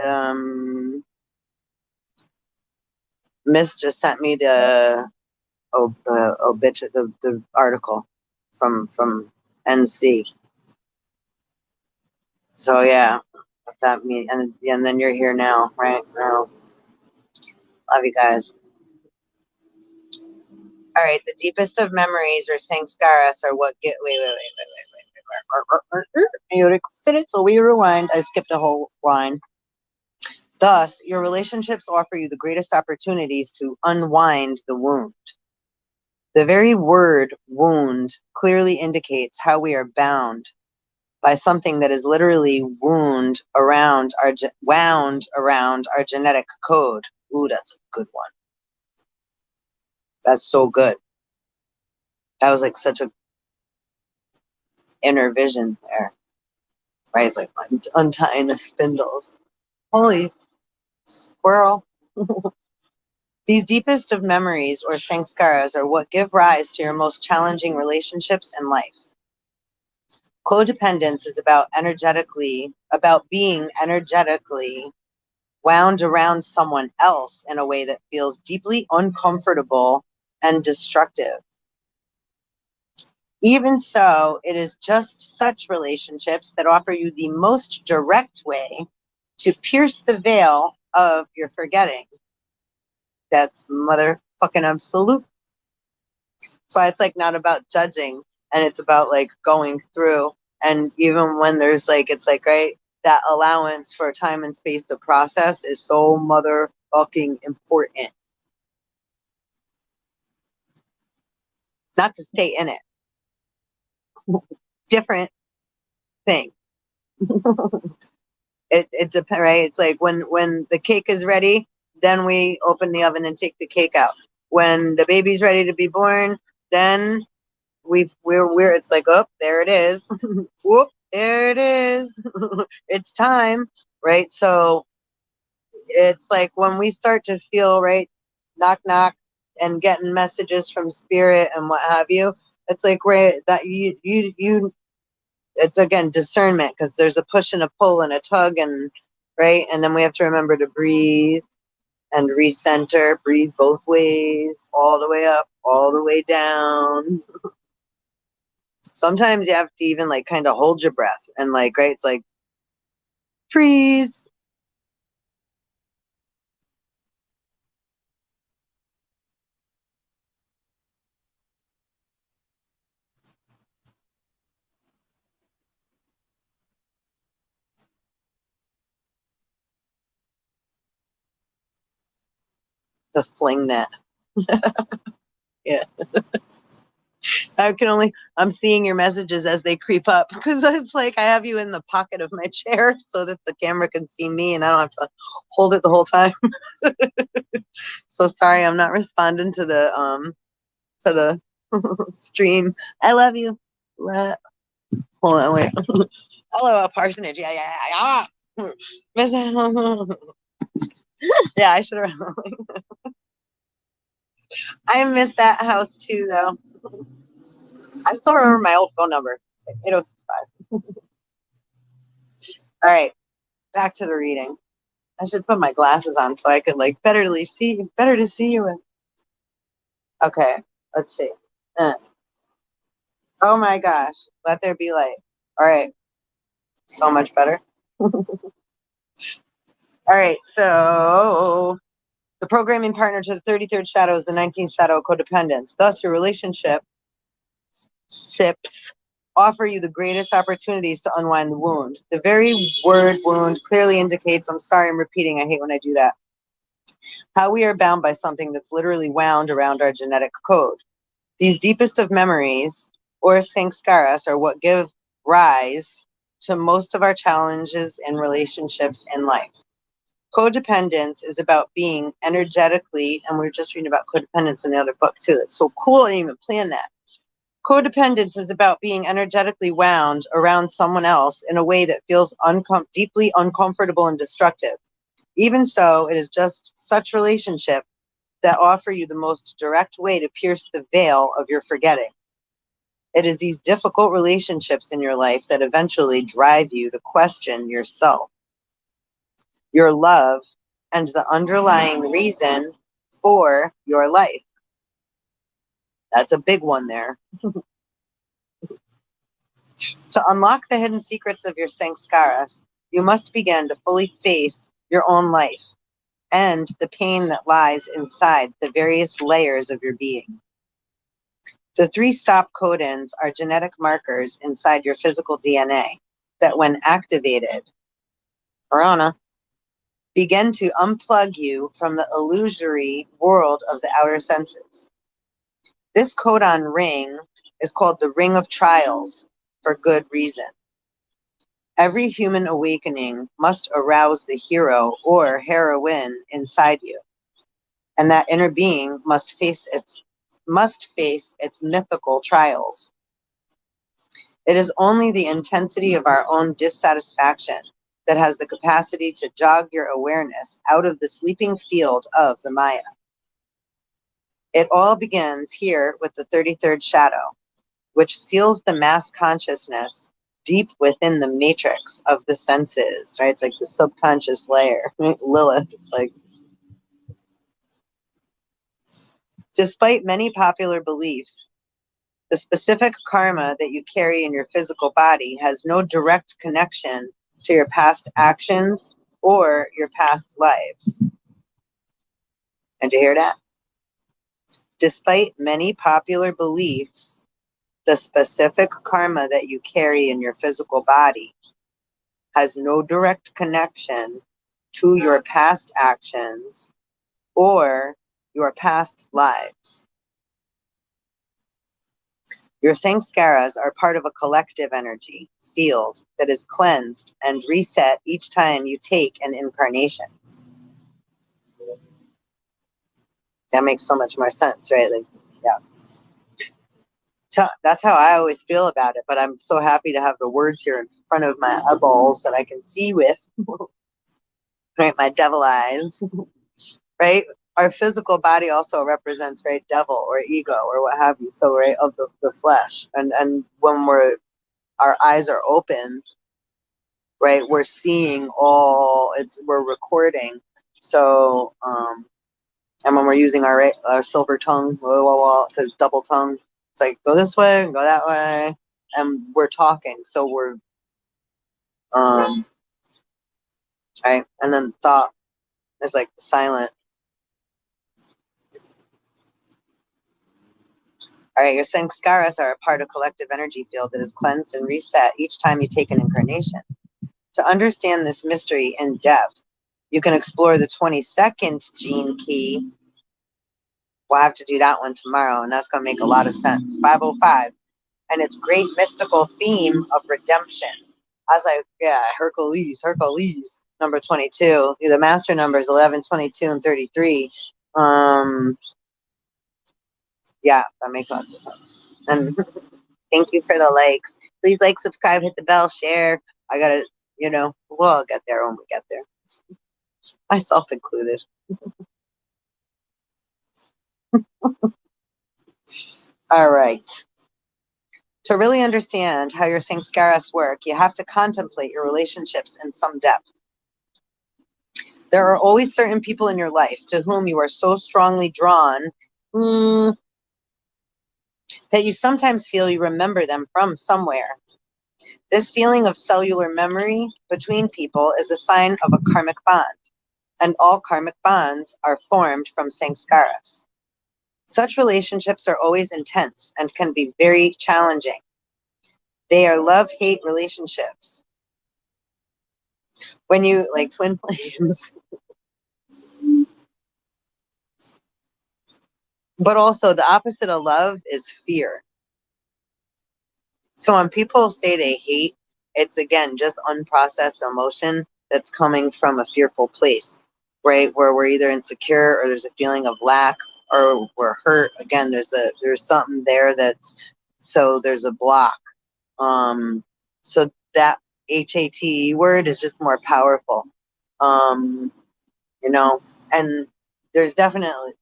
Speaker 1: Miss just sent me the the article from NC. So yeah, that mean and then you're here now, right? Now, love you guys. All right, the deepest of memories or sanskaras are what get. Wait. You requested it, so we rewind. I skipped a whole line. Thus, your relationships offer you the greatest opportunities to unwind the wound. The very word wound clearly indicates how we are bound by something that is literally wound around wound around our genetic code. Ooh, that's a good one. That's so good. That was like such a inner vision there. Right? It's like untying the spindles. Holy squirrel. These deepest of memories or sanskaras are what give rise to your most challenging relationships in life. Codependence is about being energetically wound around someone else in a way that feels deeply uncomfortable and destructive. Even so, it is just such relationships that offer you the most direct way to pierce the veil of your forgetting. That's motherfucking absolute. So it's like not about judging, and it's about like going through. And even when there's like, it's like, right, that allowance for time and space to process is so motherfucking important. Not to stay in it. Different thing. It depends, right? It's like when the cake is ready, then we open the oven and take the cake out. When the baby's ready to be born, then we're it's like, oh, there it is. Whoop, there it is. It's time, right? So it's like when we start to feel, right, knock knock, and getting messages from spirit and what have you, it's like, right, that you it's again discernment, because there's a push and a pull and a tug, and right, and then we have to remember to breathe and recenter, breathe both ways, all the way up, all the way down. Sometimes you have to even like kind of hold your breath and like, right, it's like freeze. To fling that. Yeah. I'm seeing your messages as they creep up, because it's like I have you in the pocket of my chair so that the camera can see me and I don't have to hold it the whole time. So sorry, I'm not responding to the stream. I love you. Hold on, wait. Hello, Parsonage. Yeah. Miss yeah, I should have. I miss that house too, though. I still remember my old phone number. It's like 8065. All right, back to the reading. I should put my glasses on so I could like better to see you with. Okay, let's see. Oh my gosh, let there be light. All right, so much better. All right, so the programming partner to the 33rd shadow is the 19th shadow of codependence. Thus, your relationships offer you the greatest opportunities to unwind the wound. The very word wound clearly indicates, I'm sorry, I'm repeating, I hate when I do that, how we are bound by something that's literally wound around our genetic code. These deepest of memories, or sanskaras, are what give rise to most of our challenges and relationships in life. Codependence is about being energetically, and we're just reading about codependence in the other book too. That's so cool. I didn't even plan that. Codependence is about being energetically wound around someone else in a way that feels deeply uncomfortable and destructive. Even so, it is just such relationship that offer you the most direct way to pierce the veil of your forgetting. It is these difficult relationships in your life that eventually drive you to question yourself, your love, and the underlying reason for your life. That's a big one there. To unlock the hidden secrets of your sanskaras, you must begin to fully face your own life and the pain that lies inside the various layers of your being. The 3 stop codons are genetic markers inside your physical DNA that, when activated, begin to unplug you from the illusory world of the outer senses. This codon ring is called the Ring of Trials for good reason. Every human awakening must arouse the hero or heroine inside you, and that inner being must face its mythical trials. It is only the intensity of our own dissatisfaction that has the capacity to jog your awareness out of the sleeping field of the Maya. It all begins here with the 33rd shadow, which seals the mass consciousness deep within the matrix of the senses, right? It's like the subconscious layer, right? Lilith. It's like, despite many popular beliefs, the specific karma that you carry in your physical body has no direct connection to your past actions or your past lives. And to hear that? Despite many popular beliefs, the specific karma that you carry in your physical body has no direct connection to your past actions or your past lives. Your sanskaras are part of a collective energy field that is cleansed and reset each time you take an incarnation. That makes so much more sense, right? Like, yeah. That's how I always feel about it, but I'm so happy to have the words here in front of my eyeballs that I can see with, right? My devil eyes, right? Our physical body also represents, right, devil or ego or what have you. So, right, of the flesh. And when our eyes are open, right, we're seeing we're recording. So, and when we're using our silver tongue, because double tongue, it's like go this way and go that way, and we're talking. So we're, right, and then thought is like silent. All right, your sanskaras are a part of collective energy field that is cleansed and reset each time you take an incarnation. To understand this mystery in depth, you can explore the 22nd gene key. We'll have to do that one tomorrow, and that's going to make a lot of sense. 505, and its great mystical theme of redemption. I was like, yeah, Hercules, number 22. The master numbers 11, 22, and 33. Yeah, that makes lots of sense. And thank you for the likes. Please like, subscribe, hit the bell, share. I gotta you know, we'll all get there when we get there. Myself included. All right. To really understand how your sanskaras work, you have to contemplate your relationships in some depth. There are always certain people in your life to whom you are so strongly drawn that you sometimes feel you remember them from somewhere. This feeling of cellular memory between people is a sign of a karmic bond, and all karmic bonds are formed from sanskaras. Such relationships are always intense and can be very challenging. They are love-hate relationships. When you, like twin flames. But also the opposite of love is fear. So when people say they hate, it's again just unprocessed emotion that's coming from a fearful place, right? Where we're either insecure or there's a feeling of lack or we're hurt. Again, there's something there so there's a block. So that HAT word is just more powerful. You know, and there's definitely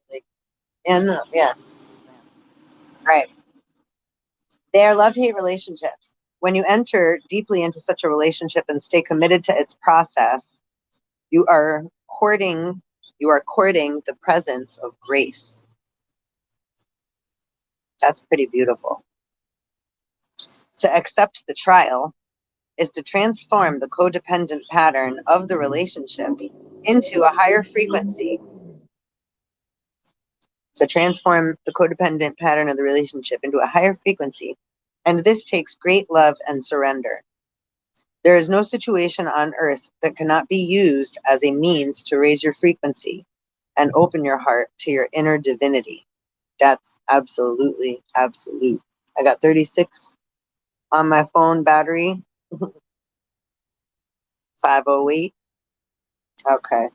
Speaker 1: yeah. Right. They are love-hate relationships. When you enter deeply into such a relationship and stay committed to its process, you are courting the presence of grace. That's pretty beautiful. To accept the trial is to transform the codependent pattern of the relationship into a higher frequency. To transform the codependent pattern of the relationship into a higher frequency. And this takes great love and surrender. There is no situation on earth that cannot be used as a means to raise your frequency and open your heart to your inner divinity. That's absolutely absolute. I got 36 on my phone battery. 508. Okay.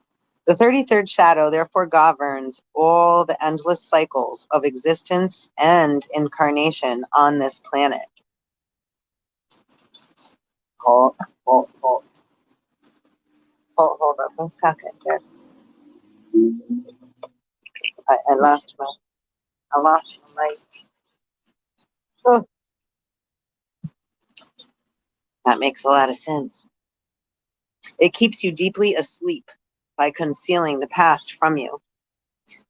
Speaker 1: The 33rd shadow therefore governs all the endless cycles of existence and incarnation on this planet. Hold up a second there. I lost my mic. Oh, that makes a lot of sense. It keeps you deeply asleep by concealing the past from you.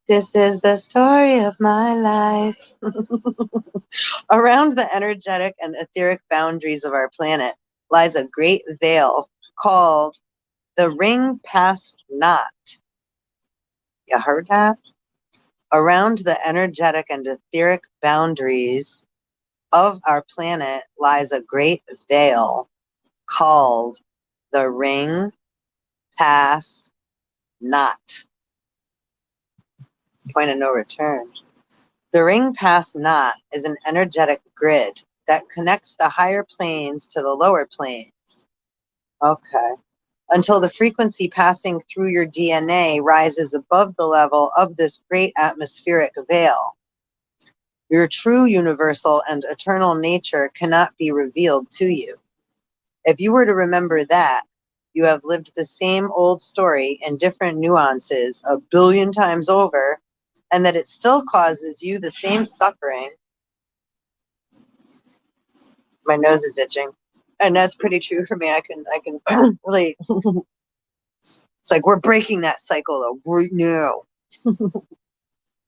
Speaker 1: This is the story of my life. Around the energetic and etheric boundaries of our planet lies a great veil called the ring past not. You heard that? Around the energetic and etheric boundaries of our planet lies a great veil called the ring past not. Point of no return. The ring past not is an energetic grid that connects the higher planes to the lower planes. Okay. Until the frequency passing through your DNA rises above the level of this great atmospheric veil. Your true universal and eternal nature cannot be revealed to you. If you were to remember that, you have lived the same old story in different nuances 1 billion times over, and that it still causes you the same suffering. My nose is itching. And that's pretty true for me. I can relate. It's like we're breaking that cycle though, right now.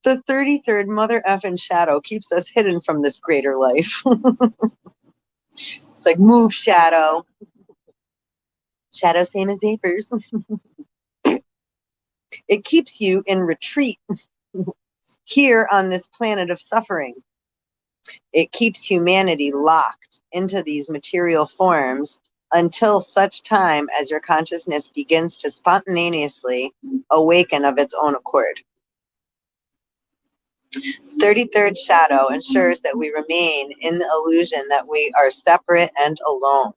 Speaker 1: The 33rd mother effing shadow keeps us hidden from this greater life. It's like, move, shadow. Shadow, same as vapors. It keeps you in retreat here on this planet of suffering. It keeps humanity locked into these material forms until such time as your consciousness begins to spontaneously awaken of its own accord. 33rd shadow ensures that we remain in the illusion that we are separate and alone,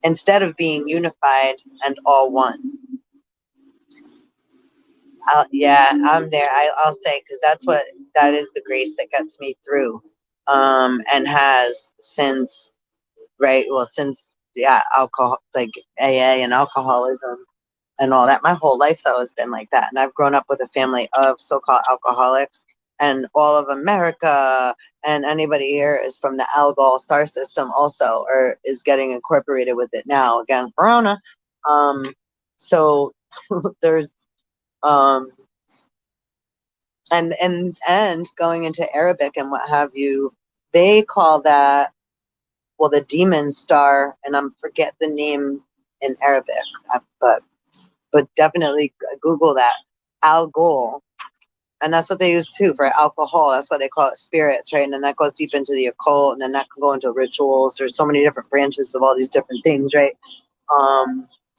Speaker 1: instead of being unified and all one. Yeah, I'm there. I'll say, because that is the grace that gets me through, and has since, right? Well, since yeah, alcohol, like AA and alcoholism and all that. My whole life, though, has been like that. And I've grown up with a family of so-called alcoholics, and all of America and anybody here is from the Algol star system also, or is getting incorporated with it now. Again, Corona. So there's, and going into Arabic and what have you, they call that, well, the demon star, and I'm forget the name in Arabic, but definitely Google that, Algol. And that's what they use too for alcohol. That's why they call it spirits, right? And then that goes deep into the occult, and then that can go into rituals. There's so many different branches of all these different things, right?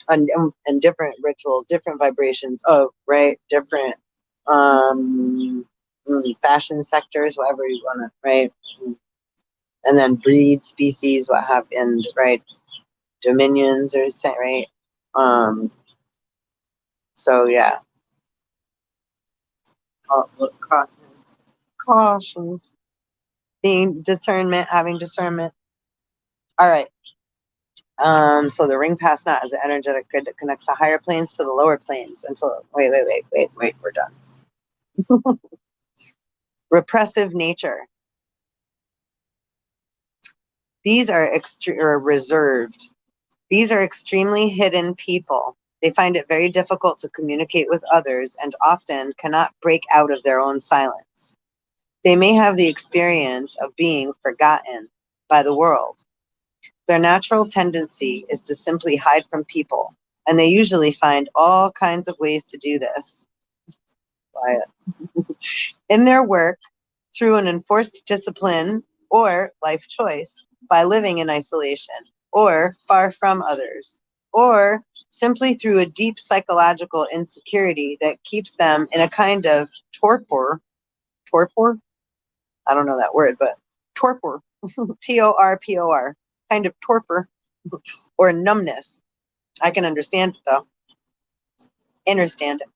Speaker 1: And different rituals, different vibrations of, right? Different fashion sectors, whatever you want to, right? And then breed, species, what have, and right, dominions, or right? So yeah. Cautions. Being discernment, having discernment. All right. So the ring pass knot is the energetic grid that connects the higher planes to the lower planes. And so, wait, we're done. Repressive nature. These are reserved. These are extremely hidden people. They find it very difficult to communicate with others and often cannot break out of their own silence. They may have the experience of being forgotten by the world. Their natural tendency is to simply hide from people, and they usually find all kinds of ways to do this. Quiet. In their work, through an enforced discipline or life choice, by living in isolation or far from others, or simply through a deep psychological insecurity that keeps them in a kind of torpor. Torpor? I don't know that word, but torpor. Torpor. Kind of torpor or numbness. I can understand it though. Understand it.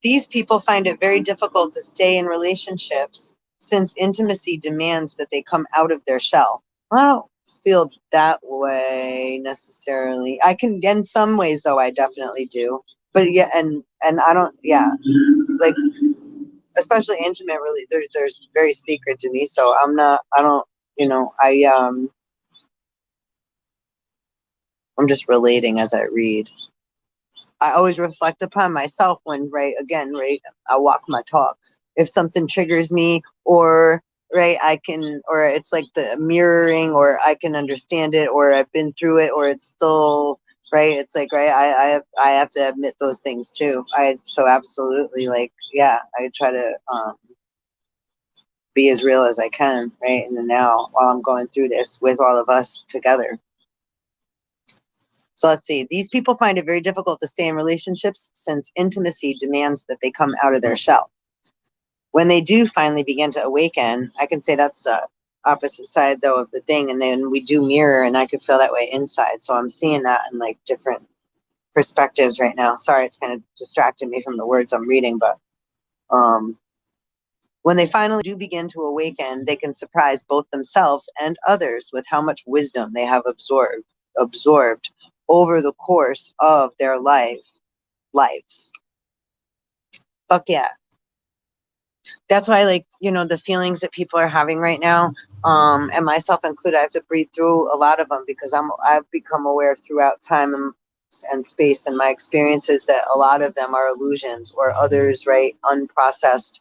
Speaker 1: These people find it very difficult to stay in relationships since intimacy demands that they come out of their shell. I don't feel that way necessarily. I can, in some ways though, I definitely do. But yeah, and I don't, yeah, like especially intimate. Really, there's very secret to me. So I'm not. I don't. You know, I'm just relating as I read. I always reflect upon myself when, right, again, right, I walk my talk. If something triggers me, or, right, I can, or it's like the mirroring, or I can understand it, or I've been through it, or it's still, right, it's like, right, I have to admit those things too. So absolutely, like, yeah, I try to be as real as I can, right, in the now while I'm going through this with all of us together. So let's see. These people find it very difficult to stay in relationships since intimacy demands that they come out of their shell. When they do finally begin to awaken, I can say that's the opposite side though of the thing. And then we do mirror, and I could feel that way inside. So I'm seeing that in like different perspectives right now. Sorry, it's kind of distracting me from the words I'm reading, but when they finally do begin to awaken, they can surprise both themselves and others with how much wisdom they have absorbed over the course of their lives. Fuck yeah. That's why, like, you know, the feelings that people are having right now, and myself included, I have to breathe through a lot of them because I've become aware throughout time and space and my experiences that a lot of them are illusions, or others, right, unprocessed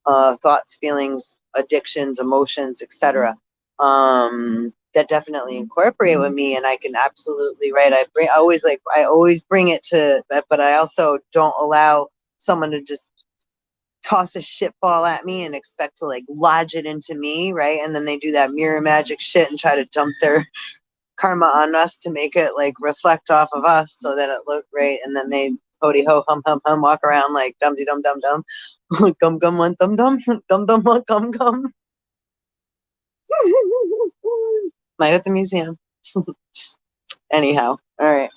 Speaker 1: thoughts, feelings, addictions, emotions, etc. That definitely incorporate with me, and I can absolutely, right. I always bring it to, but I also don't allow someone to just toss a shit ball at me and expect to like lodge it into me, right? And then they do that mirror magic shit and try to dump their karma on us to make it like reflect off of us so that it look right. And then they hody ho hum hum hum walk around like dum de dum dum dum gum gum one dum dum dum dum one gum gum. Night at the museum. Anyhow, all right,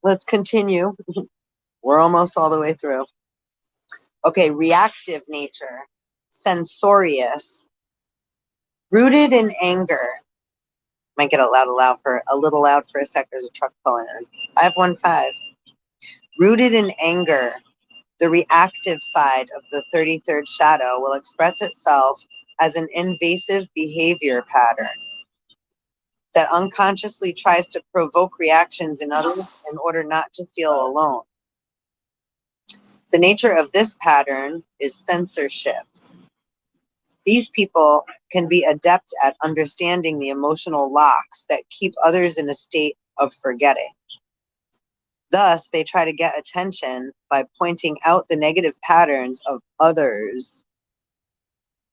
Speaker 1: let's continue. We're almost all the way through. Okay, reactive nature, censorious, rooted in anger, Might get a little loud for a sec. There's a truck pulling in. 515. Rooted in anger, the reactive side of the 33rd shadow will express itself as an invasive behavior pattern that unconsciously tries to provoke reactions in others in order not to feel alone. The nature of this pattern is censorship. These people can be adept at understanding the emotional locks that keep others in a state of forgetting. Thus, they try to get attention by pointing out the negative patterns of others.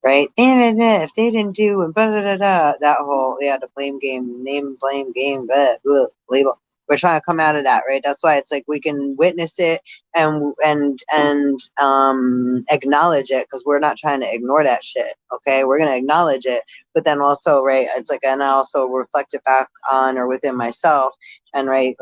Speaker 1: Right? If they didn't do and that whole the blame game, name blame game, label. We're trying to come out of that, right? That's why it's like we can witness it and acknowledge it, because we're not trying to ignore that shit. Okay, we're gonna acknowledge it, but then also, right? It's like, and I also reflect it back on or within myself, and right,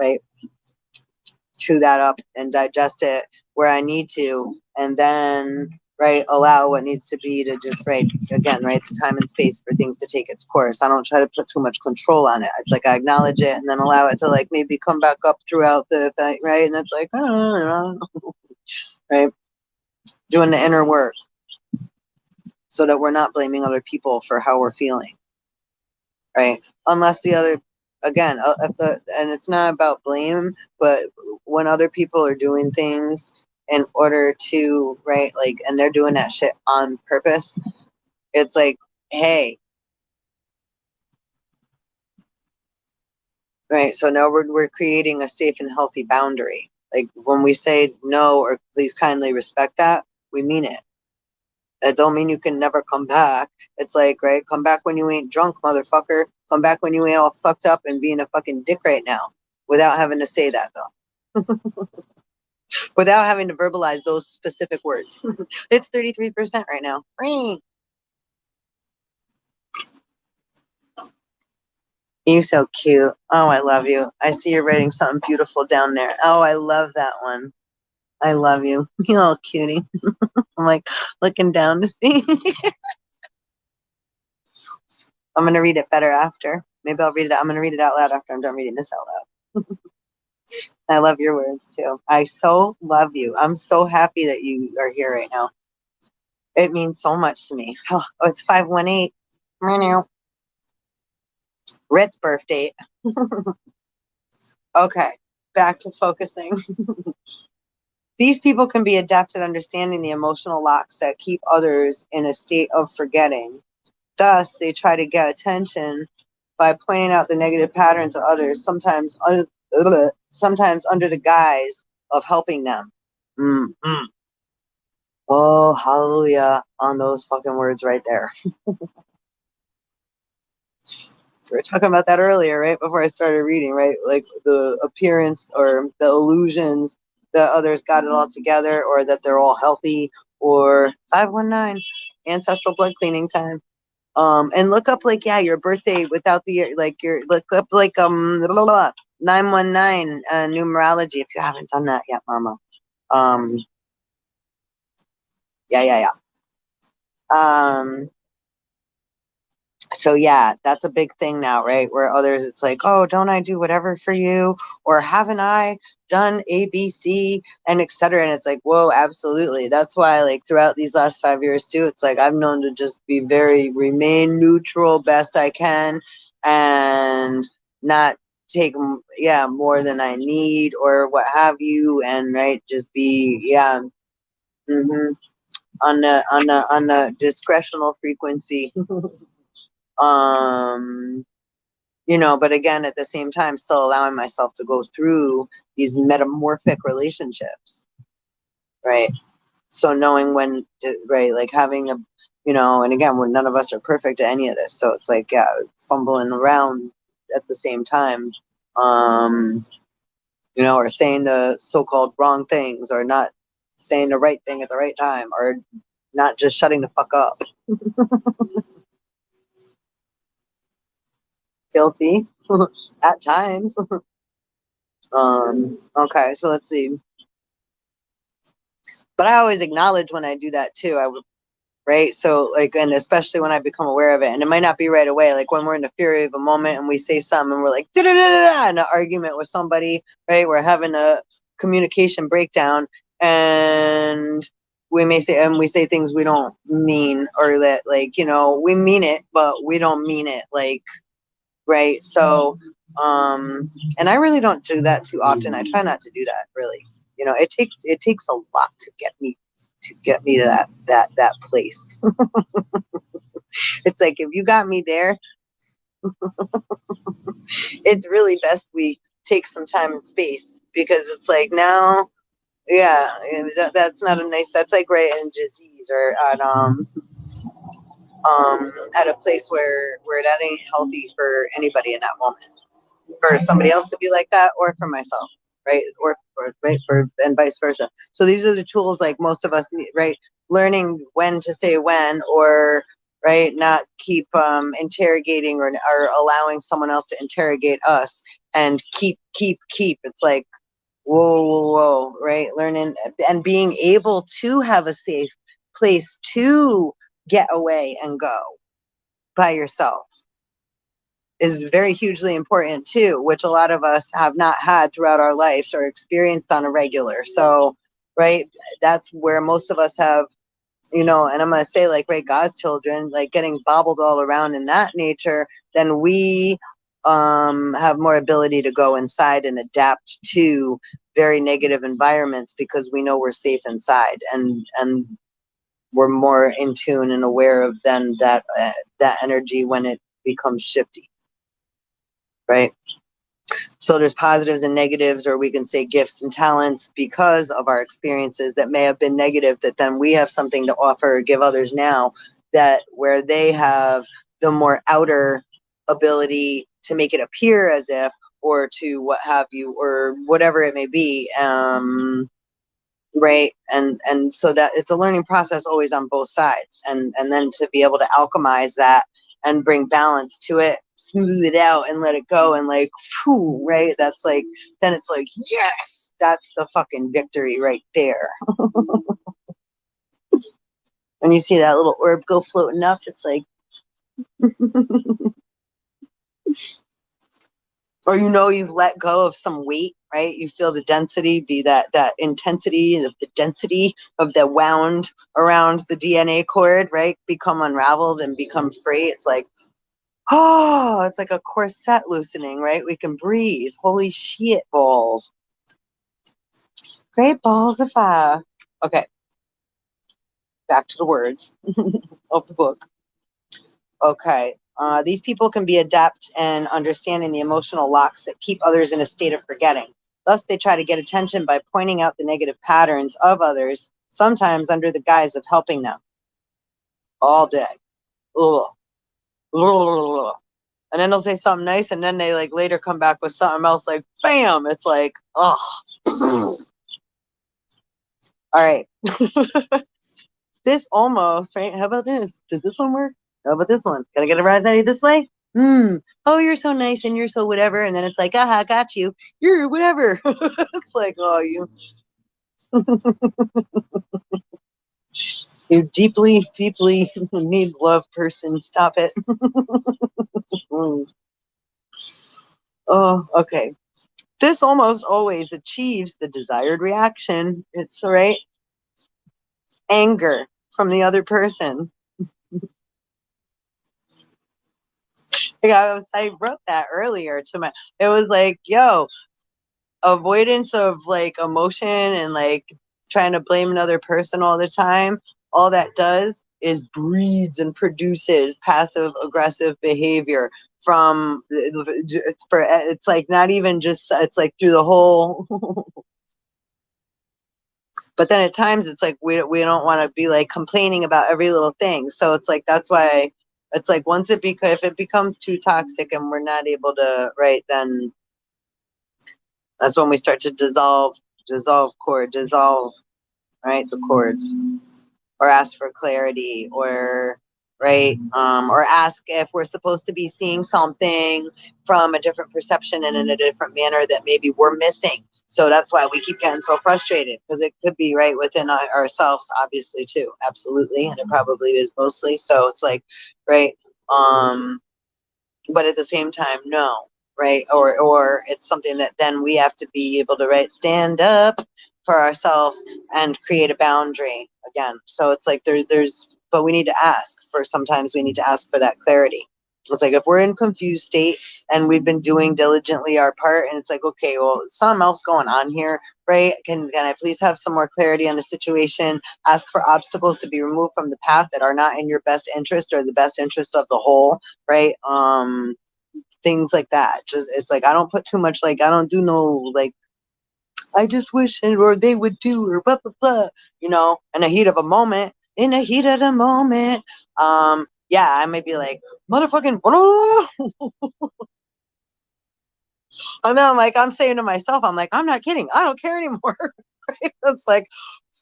Speaker 1: chew that up and digest it where I need to, and then right, allow what needs to be to just again, the time and space for things to take its course. I don't try to put too much control on it. It's like I acknowledge it and then allow it to maybe come back up throughout the thing, right? And it's like, oh, right, doing the inner work so that we're not blaming other people for how we're feeling, right? Unless the other, again, and it's not about blame, but when other people are doing things in order to, and they're doing that shit on purpose, it's like, hey, right, so now we're creating a safe and healthy boundary. Like when we say no or please kindly respect that, we mean it. That don't mean you can never come back. It's like, right, come back when you ain't drunk, motherfucker. Come back when you ain't all fucked up and being a fucking dick right now. Without having to say that, though. Without having to verbalize those specific words. It's 33% right now. You so cute. Oh, I love you. I see you're writing something beautiful down there. Oh, I love that one. I love you. You little cutie. I'm like looking down to see. I'm going to read it better after. Maybe I'll read it. I'm going to read it out loud after I'm done reading this out loud. I love your words too. I so love you. I'm so happy that you are here right now. It means so much to me. Oh, it's 518. Rit's birthday. Okay, back to focusing. These people can be adept at understanding the emotional locks that keep others in a state of forgetting. Thus, they try to get attention by pointing out the negative patterns of others, sometimes under the guise of helping them. Mm-hmm. Oh, hallelujah on those fucking words right there. We were talking about that earlier, right? Before I started reading, right? Like the appearance or the illusions that others got it all together, or that they're all healthy, or 519 ancestral blood cleaning time. And look up your birthday without the look up 919 numerology if you haven't done that yet, mama. Yeah. So yeah, that's a big thing now, right? Where others, it's like, oh, don't I do whatever for you? Or haven't I done A, B, C, and etc. And it's like, whoa, absolutely. That's why throughout these last 5 years too, it's like I've known to just remain neutral best I can and not take more than I need or what have you, and just be on the discretional frequency. But again, at the same time, still allowing myself to go through these metamorphic relationships, right? So knowing when to, having a, and again, none of us are perfect at any of this. So it's fumbling around at the same time, or saying the so-called wrong things, or not saying the right thing at the right time, or not just shutting the fuck up. Guilty at times. Okay, so let's see. But I always acknowledge when I do that too. right? So like, and especially when I become aware of it, and it might not be right away, like when we're in the fury of a moment and we say something and we're like da da da da in an argument with somebody, right? We're having a communication breakdown, and we say things we don't mean, or that, like, you know, we mean it but we don't mean it, like, right? So and I really don't do that too often. I try not to do that, really. You know, it takes a lot to get me to that place. It's like, if you got me there, it's really best we take some time and space, because it's like, now, yeah, that's not a nice, that's like right in disease, or at a place where that ain't healthy for anybody in that moment, for somebody else to be like that, or for myself, right? Or right, for, and vice versa. So these are the tools, like, most of us need, right? Learning when to say when, or right, not keep interrogating, or allowing someone else to interrogate us, and keep. It's like, whoa, right? Learning and being able to have a safe place to get away and go by yourself is very hugely important too, which a lot of us have not had throughout our lives or experienced on a regular. So, right, that's where most of us have, you know, and I'm going to say, like, right, God's children, like, getting bobbled all around in that nature, then we have more ability to go inside and adapt to very negative environments, because we know we're safe inside, and we're more in tune and aware of then that energy when it becomes shifty, right? So there's positives and negatives, or we can say gifts and talents, because of our experiences that may have been negative, that then we have something to offer or give others now, that where they have the more outer ability to make it appear as if, or to what have you, or whatever it may be. Right. And so that it's a learning process always on both sides. And then to be able to alchemize that and bring balance to it, smooth it out and let it go, and like, whew, right? That's like, then it's like, yes, that's the fucking victory right there. When you see that little orb go floating up, it's like, or, you know, you've let go of some weight, right? You feel the density, be that intensity of the density of the wound around the DNA cord, right? Become unraveled and become free. It's like, oh, it's like a corset loosening, right? We can breathe. Holy shit balls. Great balls of fire. Okay, back to the words of the book. Okay. These people can be adept in understanding the emotional locks that keep others in a state of forgetting. Thus, they try to get attention by pointing out the negative patterns of others, sometimes under the guise of helping them. All day. Ugh. Ugh. And then they'll say something nice, and then they, like, later come back with something else, like, bam! It's like, ugh. All right. This almost, right? How about this? Does this one work? How about this one? Gotta get a rise out of you this way? Oh, you're so nice and you're so whatever. And then it's like, aha, got you. You're whatever. It's like, oh, you deeply, deeply need love, person. Stop it. Oh, okay. This almost always achieves the desired reaction. It's right. Anger from the other person. I wrote that earlier to my, it was like, yo, avoidance of, like, emotion and, like, trying to blame another person all the time, all that does is breeds and produces passive aggressive behavior from, for, it's like, not even just, it's like through the whole. But then at times it's like we don't want to be, like, complaining about every little thing. So it's like, that's why it's like, once if it becomes too toxic and we're not able to, right, then that's when we start to dissolve, right, the cords, or ask for clarity, or right? Or ask if we're supposed to be seeing something from a different perception and in a different manner that maybe we're missing. So that's why we keep getting so frustrated, because it could be right within ourselves, obviously, too. Absolutely. And it probably is mostly. So it's like, right. But at the same time, no, right? Or it's something that then we have to be able to, right, stand up for ourselves and create a boundary again. So it's like there's but we need to ask for, sometimes we need to ask for that clarity. It's like if we're in confused state and we've been doing diligently our part, and it's like, okay, well, something else going on here, right? Can I please have some more clarity on the situation? Ask for obstacles to be removed from the path that are not in your best interest or the best interest of the whole, right? Things like that. Just, it's like, I don't put too much, like, I don't do no, like, I just wish or they would do, or blah blah blah, in the heat of a moment. In the heat of the moment. Yeah, I may be like, motherfucking and then I'm like, I'm saying to myself, I'm like, I'm not kidding, I don't care anymore. Right? It's like,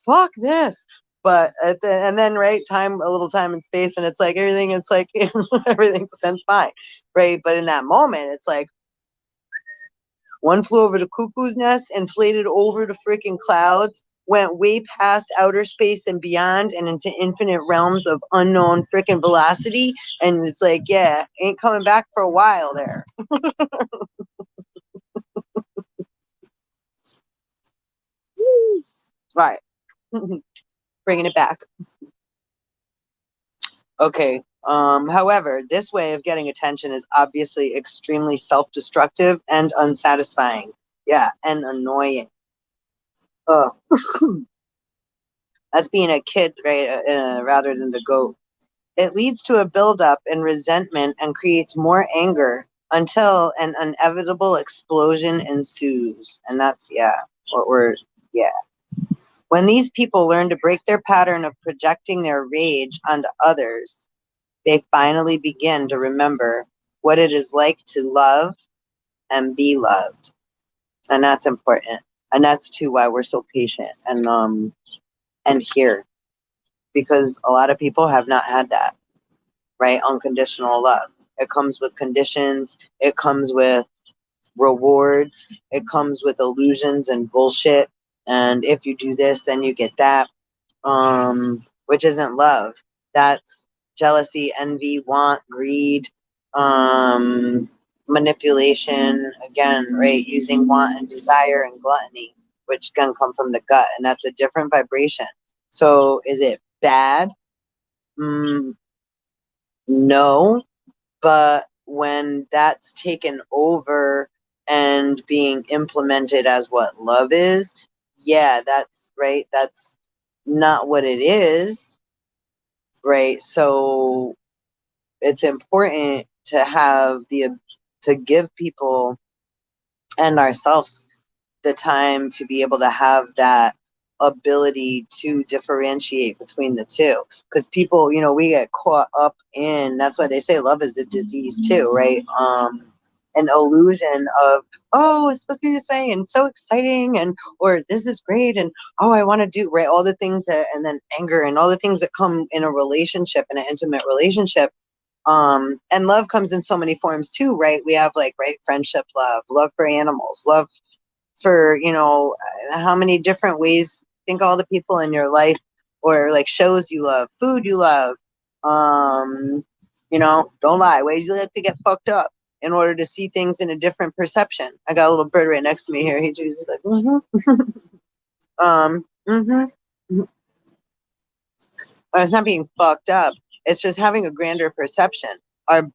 Speaker 1: fuck this. But and then, right, time, a little time and space, and it's like everything, it's like everything's been fine, right? But in that moment, it's like, one flew over the cuckoo's nest, inflated over the freaking clouds, went way past outer space and beyond and into infinite realms of unknown freaking velocity. And it's like, yeah, ain't coming back for a while there. Right. Bringing it back. Okay. However, this way of getting attention is obviously extremely self-destructive and unsatisfying. Yeah, and annoying. Oh, that's being a kid, right? Rather than the goat. It leads to a buildup in resentment and creates more anger until an inevitable explosion ensues. And that's, yeah, what we're, yeah. When these people learn to break their pattern of projecting their rage onto others, they finally begin to remember what it is like to love and be loved. And that's important. And that's too why we're so patient and here, because a lot of people have not had that, right? Unconditional love. It comes with conditions. It comes with rewards. It comes with illusions and bullshit. And if you do this, then you get that, which isn't love. That's jealousy, envy, want, greed, manipulation. Again, right? Using want and desire and gluttony, which can come from the gut. And that's a different vibration. So is it bad? No, but when that's taken over and being implemented as what love is, yeah, that's right. That's not what it is, right? So it's important to have to give people and ourselves the time to be able to have that ability to differentiate between the two, because people, we get caught up in, that's why they say love is a disease too, right? An illusion of, oh, it's supposed to be this way and so exciting, and or this is great, and oh, I want to do, right, all the things that, and then anger and all the things that come in a relationship, in an intimate relationship. And love comes in so many forms too, right? We have, like, right, friendship, love for animals, love for, how many different ways. Think all the people in your life, or like shows you love, food you love, don't lie, ways you like to get fucked up in order to see things in a different perception. I got a little bird right next to me here. He's like, mm-hmm. It's not being fucked up. It's just having a grander perception. Our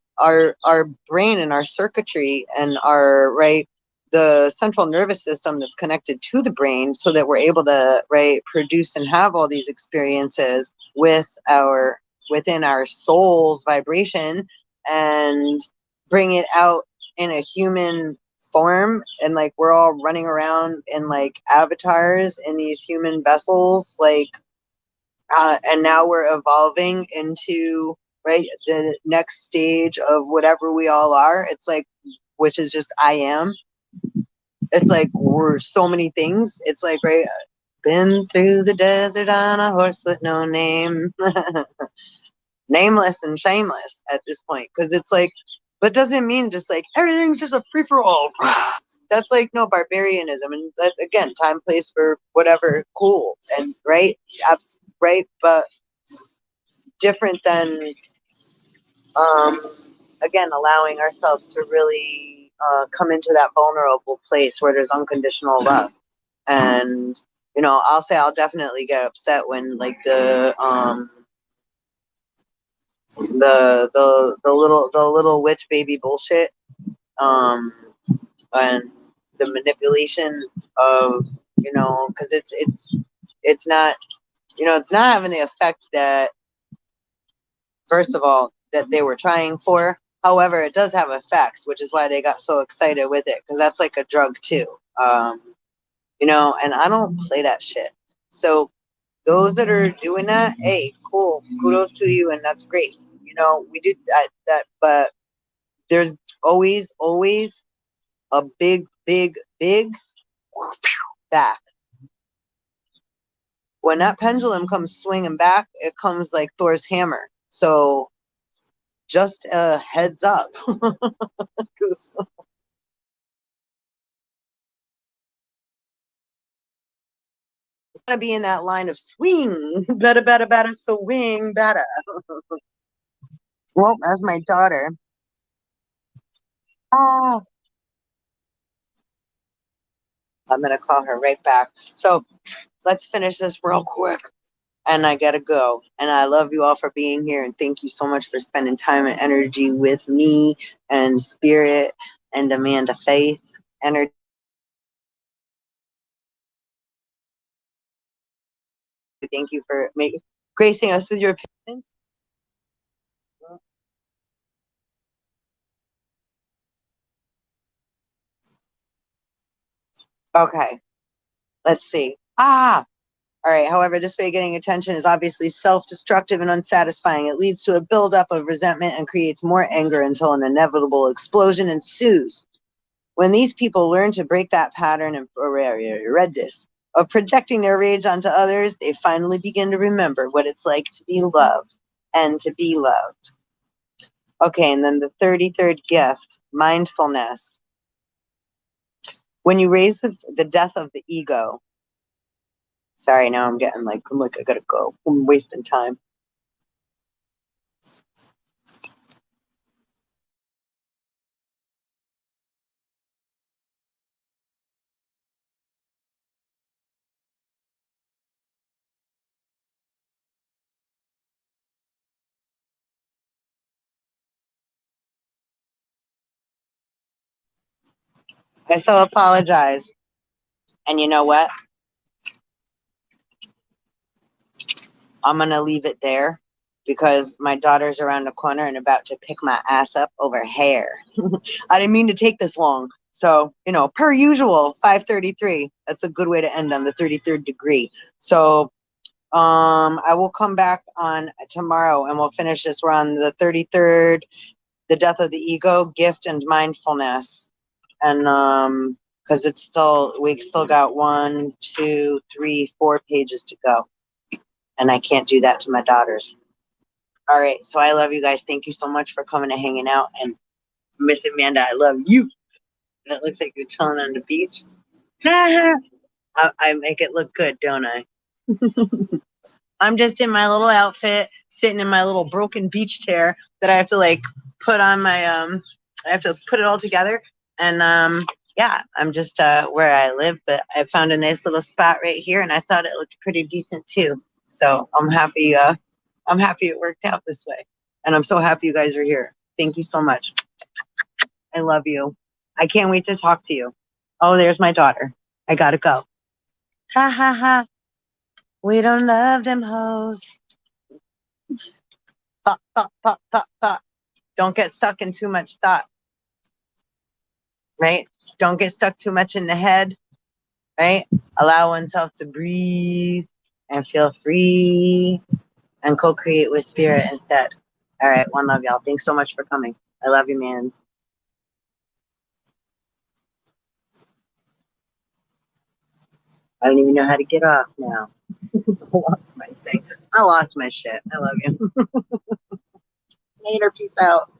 Speaker 1: brain and our circuitry and our, right, the central nervous system that's connected to the brain, so that we're able to, right, produce and have all these experiences within our soul's vibration, and bring it out in a human form. And like, we're all running around in like avatars in these human vessels, like, and now we're evolving into, right, the next stage of whatever we all are. It's like, which is just I am. It's like we're so many things. It's like, right, been through the desert on a horse with no name. nameless and shameless at this point, because it's like, but doesn't mean just like everything's just a free for all. That's like no barbarianism, and that, again, time, place for whatever, cool and right, right, but different than again allowing ourselves to really come into that vulnerable place where there's unconditional love. And I'll say I'll definitely get upset when like the little witch baby bullshit, um and the manipulation of, because it's not, it's not having the effect that, first of all, that they were trying for. However, it does have effects, which is why they got so excited with it, because that's like a drug too. And I don't play that shit. So those that are doing that, hey, cool, kudos to you, and that's great. We do that, but there's always a big, big, big back. When that pendulum comes swinging back, it comes like Thor's hammer. So just a heads up. Gotta be in that line of swing. Better, swing, better. Well, that's my daughter. Ah, I'm gonna call her right back. So let's finish this real quick. And I gotta go. And I love you all for being here. And thank you so much for spending time and energy with me and Spirit and Amanda Faith. Energy. Thank you for gracing us with your opinions. Okay, let's see. All right. However, this way of getting attention is obviously self-destructive and unsatisfying. It leads to a buildup of resentment and creates more anger until an inevitable explosion ensues. When these people learn to break that pattern, and you read this, of projecting their rage onto others, they finally begin to remember what it's like to be loved and to be loved. Okay, and then the 33rd gift, mindfulness. When you raise the death of the ego, sorry, now I'm like, I gotta go. I'm wasting time. I so apologize. And you know what? I'm going to leave it there because my daughter's around the corner and about to pick my ass up over hair. I didn't mean to take this long. So, per usual, 5:33. That's a good way to end on the 33rd degree. So, I will come back on tomorrow and we'll finish this. We're on the 33rd, the death of the ego, gift, and mindfulness. And because we still got 1, 2, 3, 4 pages to go. And I can't do that to my daughters. All right. So I love you guys. Thank you so much for coming and hanging out. And Miss Amanda, I love you. And it looks like you're chilling on the beach. I make it look good, don't I? I'm just in my little outfit, sitting in my little broken beach chair that I have to like put on my I have to put it all together. And yeah, I'm just where I live, but I found a nice little spot right here and I thought it looked pretty decent too. So I'm happy it worked out this way. And I'm so happy you guys are here. Thank you so much. I love you. I can't wait to talk to you. Oh, there's my daughter. I gotta go. Ha ha ha. We don't love them hoes. Thought, thought, thought, thought, thought. Don't get stuck in too much thought. Right? Don't get stuck too much in the head. Right? Allow oneself to breathe and feel free and co-create with spirit instead. All right. One love, y'all. Thanks so much for coming. I love you, mans. I don't even know how to get off now. I lost my thing. I lost my shit. I love you.
Speaker 2: Later, peace out.